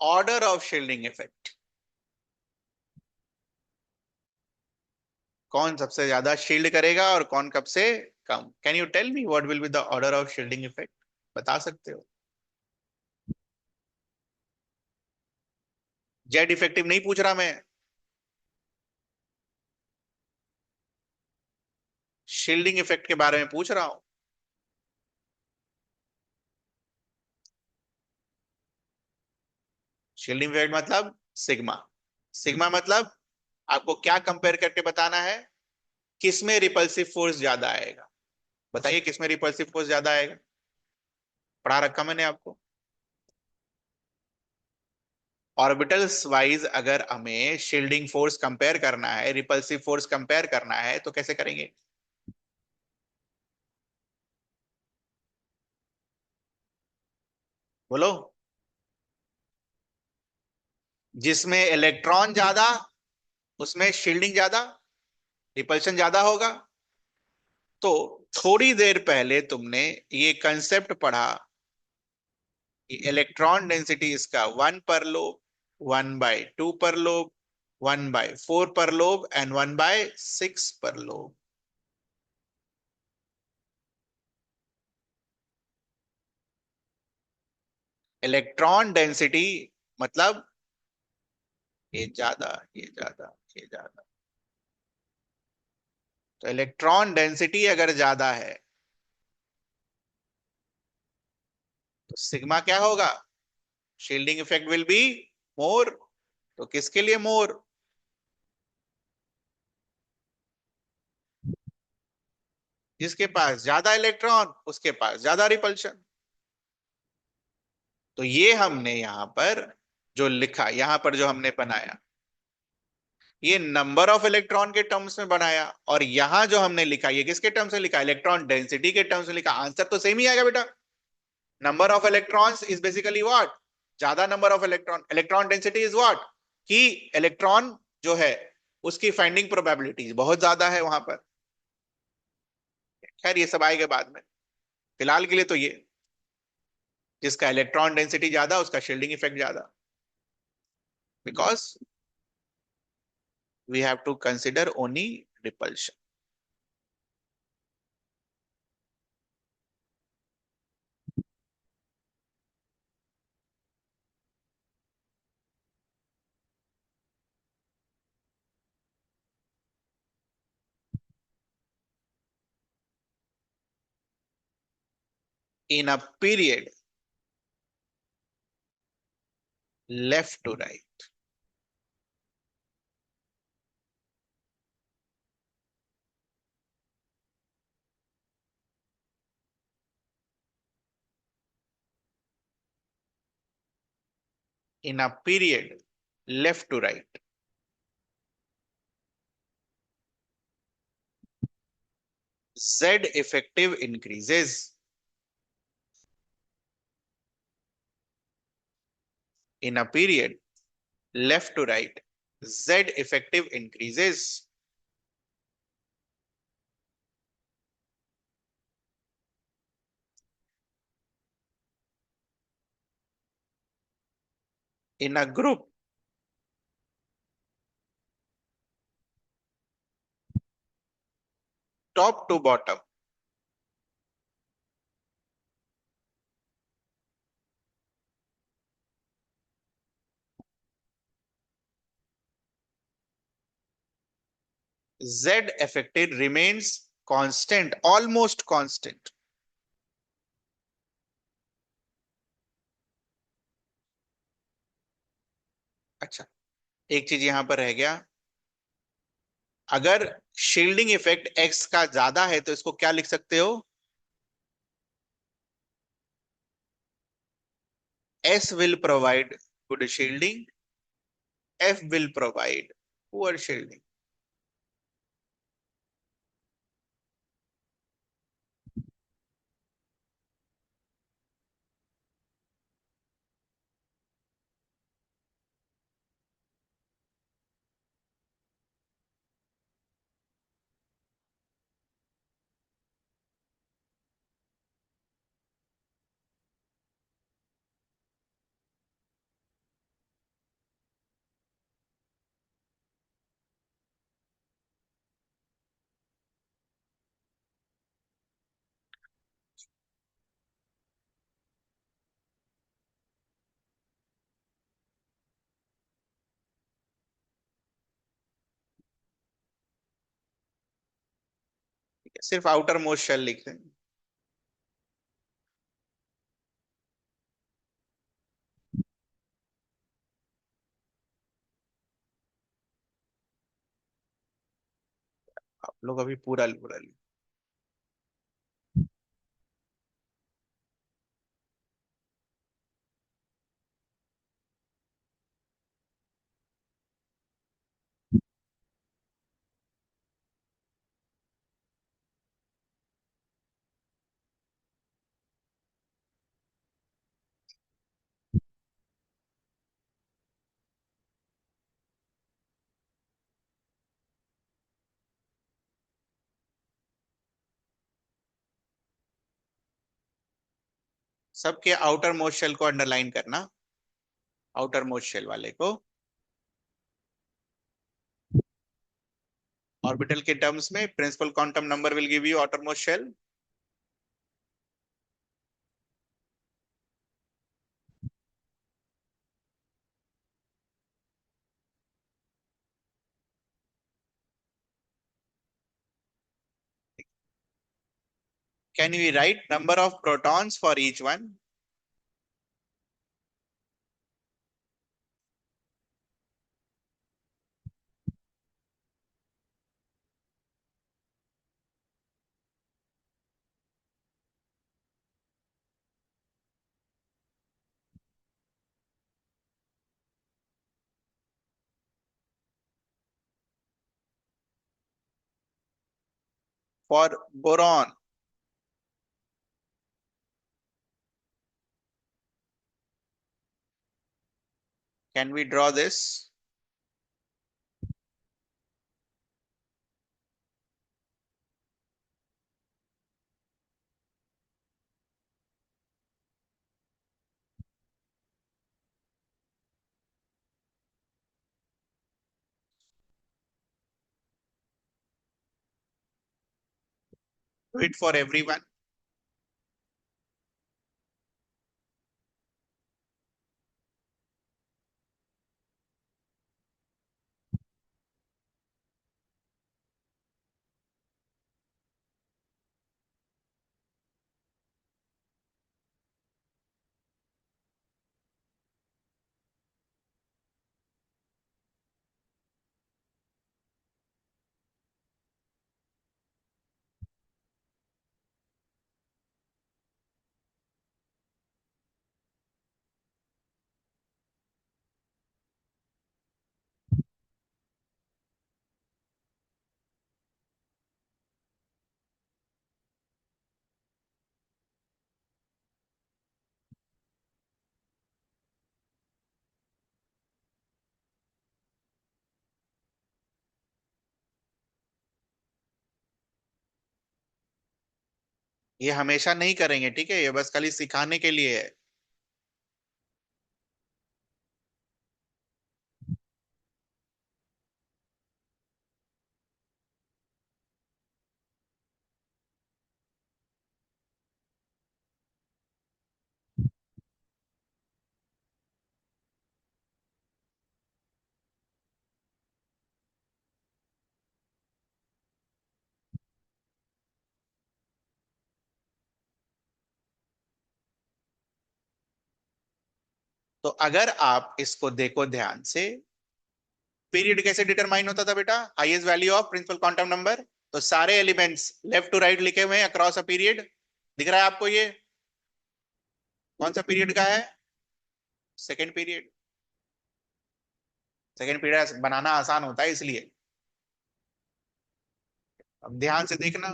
ऑर्डर ऑफ शील्डिंग इफेक्ट, कौन सबसे ज्यादा शील्ड करेगा और कौन कब से कम। Can you tell me what will be the order of shielding effect, बता सकते हो? जेड इफेक्टिव नहीं पूछ रहा मैं, शील्डिंग इफेक्ट के बारे में पूछ रहा हूं। शील्डिंग इफेक्ट मतलब सिग्मा। सिग्मा मतलब आपको क्या कंपेयर करके बताना है, किसमें रिपल्सिव फोर्स ज्यादा आएगा। बताइए किसमें रिपल्सिव फोर्स ज्यादा आएगा, पढ़ा रखा मैंने आपको। ऑर्बिटल्स वाइज अगर हमें शील्डिंग फोर्स कंपेयर करना है, रिपल्सिव फोर्स कंपेयर करना है, तो कैसे करेंगे? बोलो। जिसमें इलेक्ट्रॉन ज्यादा उसमें शील्डिंग ज्यादा, रिपल्शन ज्यादा होगा। तो थोड़ी देर पहले तुमने ये कंसेप्ट पढ़ा कि इलेक्ट्रॉन डेंसिटी इसका 1 पर लोब, 1/2 पर लोब, 1/4 पर लोब एंड 1/6 पर लोब। इलेक्ट्रॉन डेंसिटी मतलब ये ज्यादा, ये ज्यादा, ये ज्यादा। तो इलेक्ट्रॉन डेंसिटी अगर ज्यादा है तो सिग्मा क्या होगा, shielding effect will be more. तो किसके लिए मोर? जिसके पास ज्यादा इलेक्ट्रॉन उसके पास ज्यादा रिपल्शन। तो ये हमने यहां पर जो लिखा, यहां पर जो हमने बनाया, ये नंबर ऑफ इलेक्ट्रॉन के टर्म्स में बनाया। और यहां जो हमने लिखा ये किसके टर्म्स में लिखा, इलेक्ट्रॉन डेंसिटी के टर्म्स में लिखा। आंसर तो सेम ही आएगा बेटा। Number of electrons is basically what, ज्यादा number of electron. Electron density is what, कि इलेक्ट्रॉन जो है उसकी फाइंडिंग प्रोबेबिलिटी बहुत ज्यादा है वहां पर। खैर ये सब आएगा बाद में, फिलहाल के लिए तो ये, जिसका इलेक्ट्रॉन डेंसिटी ज्यादा उसका शील्डिंग इफेक्ट ज्यादा। Because we have to consider only repulsion. In a period left to right, in a period left to right, Z effective increases. In a period left to right, Z effective increases. In a group top to bottom, Z effective remains constant, almost constant. अच्छा, एक चीज यहां पर रह गया। अगर shielding effect x का ज्यादा है तो इसको क्या लिख सकते हो? S will provide good shielding, f will provide poor shielding. सिर्फ आउटर मोस्ट शेल लिख दें। आप लोग अभी पूरा पूरा लिख। सबके आउटर मोस्ट शेल को अंडरलाइन करना, आउटर मोस्ट शेल वाले को। ऑर्बिटल के टर्म्स में principal quantum number will give you outermost shell. Can we write number of protons for each one? For boron, can we draw this? Do it for everyone. ये हमेशा नहीं करेंगे, ठीक है? ये बस खाली सिखाने के लिए है। तो अगर आप इसको देखो ध्यान से, पीरियड कैसे डिटरमाइन होता था बेटा? Highest value of principal quantum number. तो सारे एलिमेंट्स लेफ्ट टू राइट लिखे हुए हैं अक्रॉस अ पीरियड। दिख रहा है आपको ये? कौन सा पीरियड का है? Second period. सेकेंड पीरियड बनाना आसान होता है इसलिए। अब ध्यान से देखना।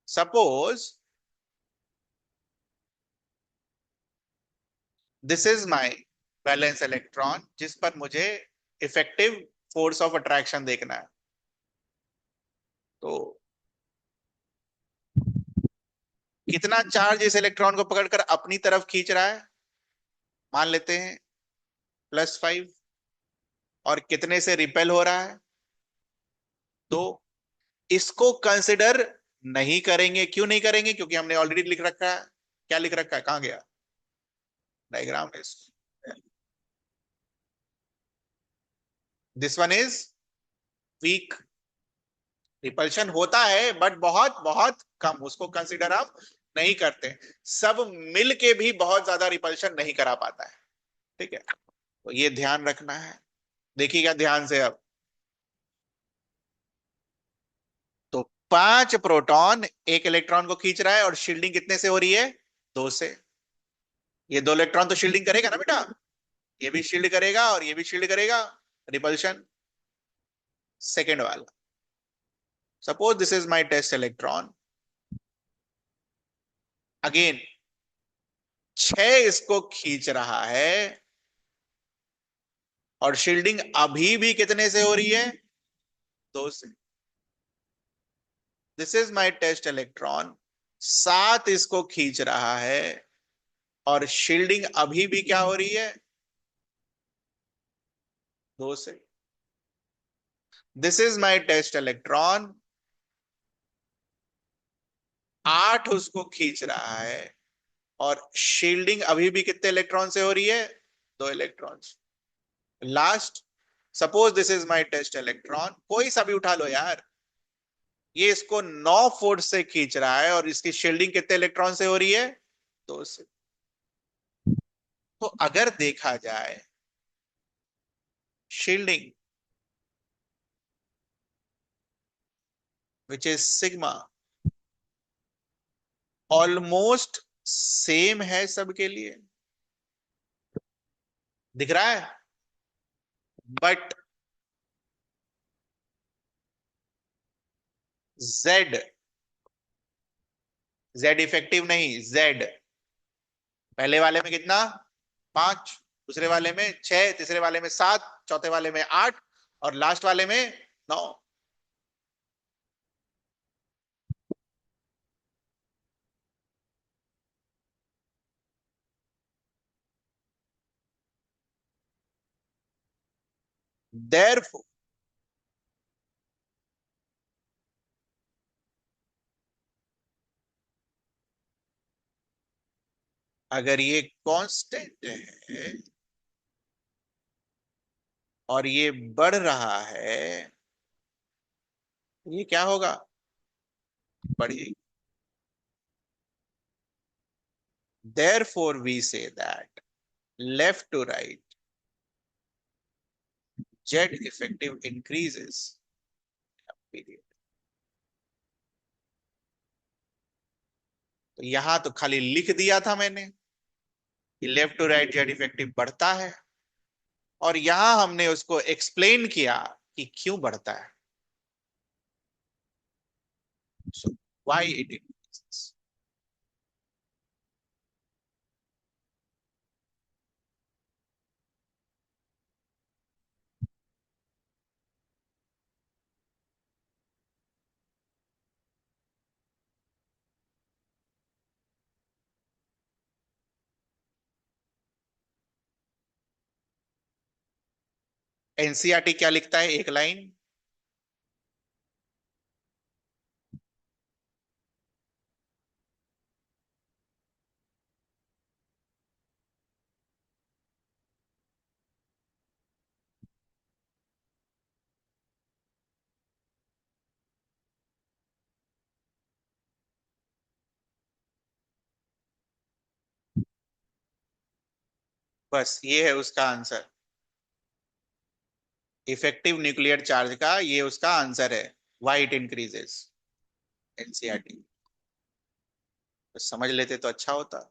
Suppose this is my valence electron, जिस पर मुझे इफेक्टिव फोर्स ऑफ अट्रैक्शन देखना है। तो कितना चार्ज इस इलेक्ट्रॉन को पकड़कर अपनी तरफ खींच रहा है? मान लेते हैं +5। और कितने से रिपेल हो रहा है? तो इसको कंसिडर नहीं करेंगे। क्यों नहीं करेंगे? क्योंकि हमने ऑलरेडी लिख रखा है। क्या लिख रखा है? कहां गया diagram? This one is weak. Repulsion होता है बट बहुत बहुत कम, उसको कंसिडर आप नहीं करते। सब मिल के भी बहुत ज्यादा रिपल्शन नहीं करा पाता है। ठीक है, तो ये ध्यान रखना है। देखिएगा ध्यान से अब। तो 5 प्रोटॉन एक इलेक्ट्रॉन को खींच रहा है और शील्डिंग कितने से हो रही है? 2 से। ये 2 इलेक्ट्रॉन तो शील्डिंग करेगा ना बेटा? ये भी शील्ड करेगा और ये भी शील्ड करेगा। रिपल्शन सेकेंड वाला। Suppose this is my test electron. Again 6 इसको खींच रहा है और शील्डिंग अभी भी कितने से हो रही है? 2 से। This is my test electron. 7 इसको खींच रहा है और शील्डिंग अभी भी क्या हो रही है? 2 से। This is my test electron. 8 उसको खींच रहा है और शील्डिंग अभी भी कितने इलेक्ट्रॉन से हो रही है? 2 electron. Last, suppose this is my test electron. कोई सा भी उठा लो यार। ये इसको 9 फोर्स से खींच रहा है और इसकी शील्डिंग कितने इलेक्ट्रॉन से हो रही है? 2 से। तो अगर देखा जाए shielding which is sigma almost same है सबके लिए। दिख रहा है? बट जेड, जेड इफेक्टिव नहीं, जेड। पहले वाले में कितना? 5, दूसरे वाले में 6, तीसरे वाले में 7, चौथे वाले में 8 और लास्ट वाले में 9। देर अगर ये कांस्टेंट है और ये बढ़ रहा है, ये क्या होगा? बढ़ेगी। Therefore, we say that left to right, Z effective increases period। तो यहां तो खाली लिख दिया था मैंने कि left to right Z effective बढ़ता है, और यहां हमने उसको एक्सप्लेन किया कि क्यों बढ़ता है। So why it increases. NCERT क्या लिखता है? एक लाइन। बस ये है उसका आंसर। इफेक्टिव न्यूक्लियर चार्ज का ये उसका आंसर है। Why it increases. एनसीईआरटी। तो समझ लेते तो अच्छा होता।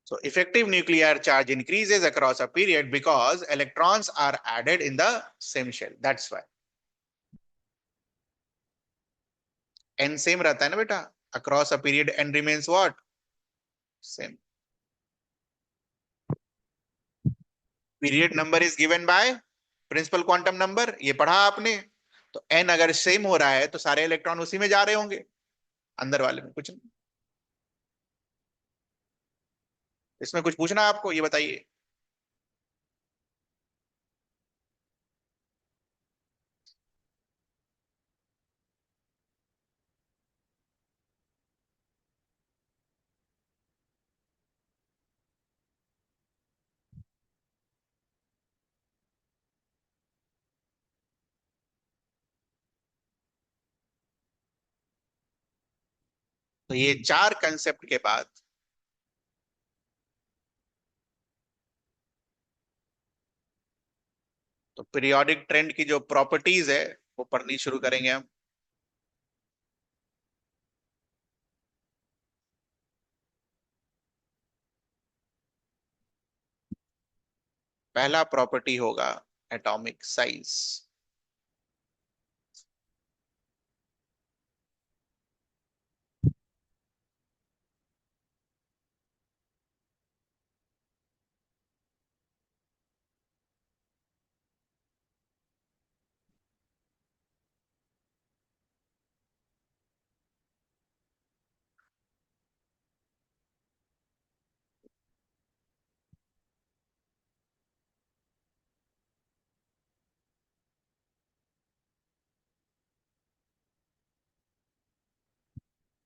So effective nuclear charge increases across a period because electrons are added in the same shell. That's why n same रहता है ना बेटा। across a period n remains what? Same. Period number is given by principal quantum number, ये पढ़ा आपने। तो n अगर same हो रहा है तो सारे इलेक्ट्रॉन उसी में जा रहे होंगे, अंदर वाले में कुछ नहीं। इसमें कुछ पूछना है आपको, ये बताइए। तो ये चार कंसेप्ट के बाद तो पीरियोडिक ट्रेंड की जो प्रॉपर्टीज है वो पढ़नी शुरू करेंगे हम। पहला प्रॉपर्टी होगा एटॉमिक साइज।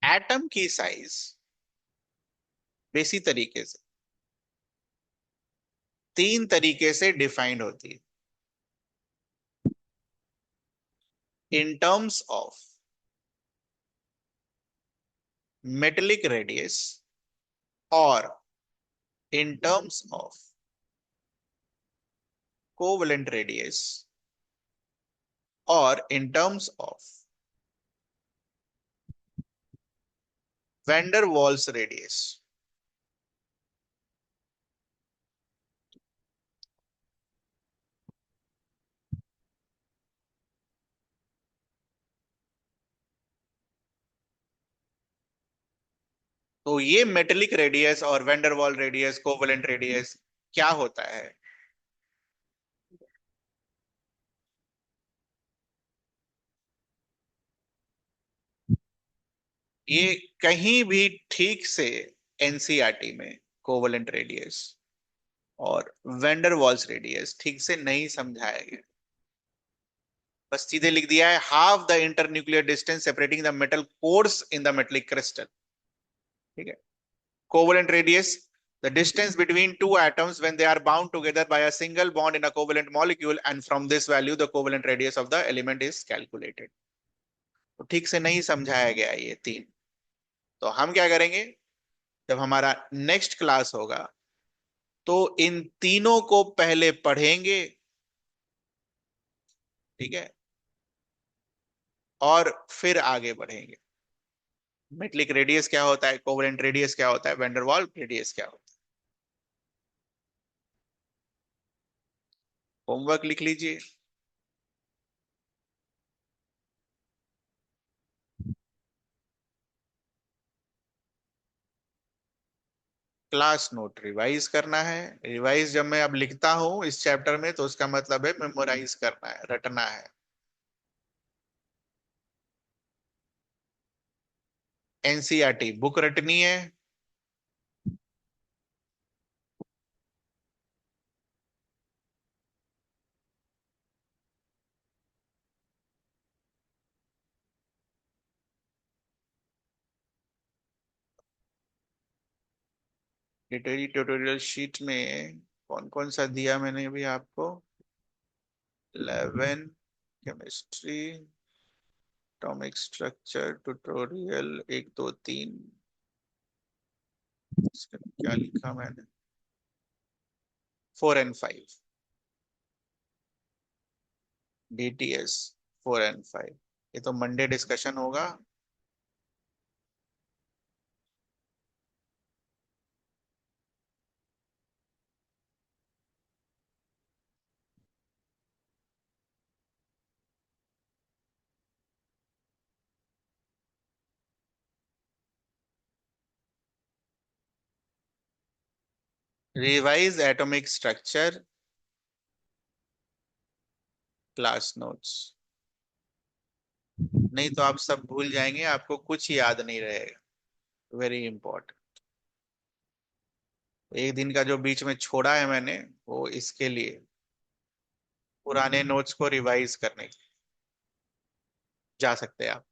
एटम की साइज बेसिक तरीके से तीन तरीके से डिफाइंड होती है। In terms of metallic radius, और in terms of covalent radius, और in terms of van der Waals radius. तो ये मेटेलिक रेडियस और van der Waals radius covalent radius क्या होता है? ये कहीं भी ठीक से एनसीईआरटी में कोवेलेंट रेडियस और वेंडर वॉल्स रेडियस ठीक से नहीं समझाया गया। बस सीधे लिख दिया है half the internuclear distance separating the metal course in the metallic crystal. ठीक है। Covalent radius, the distance between two atoms when they are bound together by a single bond in a covalent molecule, and from this value the covalent radius of the element is calculated। तो ठीक से नहीं समझाया गया ये तीन। तो हम क्या करेंगे, जब हमारा नेक्स्ट क्लास होगा तो इन तीनों को पहले पढ़ेंगे। ठीक है। और फिर आगे बढ़ेंगे। मेटलिक रेडियस क्या होता है, कोवेलेंट रेडियस क्या होता है, वैंडरवाल रेडियस क्या होता है। होमवर्क लिख लीजिए। क्लास नोट रिवाइज करना है। रिवाइज जब मैं अब लिखता हूं इस चैप्टर में तो उसका मतलब है मेमोराइज करना है, रटना है। एनसीईआरटी बुक रटनी है। डिटेल ट्यूटोरियल शीट में कौन कौन सा दिया मैंने अभी आपको? 11 केमिस्ट्री, एटॉमिक स्ट्रक्चर ट्यूटोरियल 1 2 3। इसका क्या लिखा मैंने? 4 and 5। DTS 4 and 5। ये तो मंडे डिस्कशन होगा। Revise atomic structure class notes. नहीं तो आप सब भूल जाएंगे, आपको कुछ याद नहीं रहेगा। Very important. एक दिन का जो बीच में छोड़ा है मैंने, वो इसके लिए, पुराने नोट्स को रिवाइज करने के लिए। जा सकते हैं आप।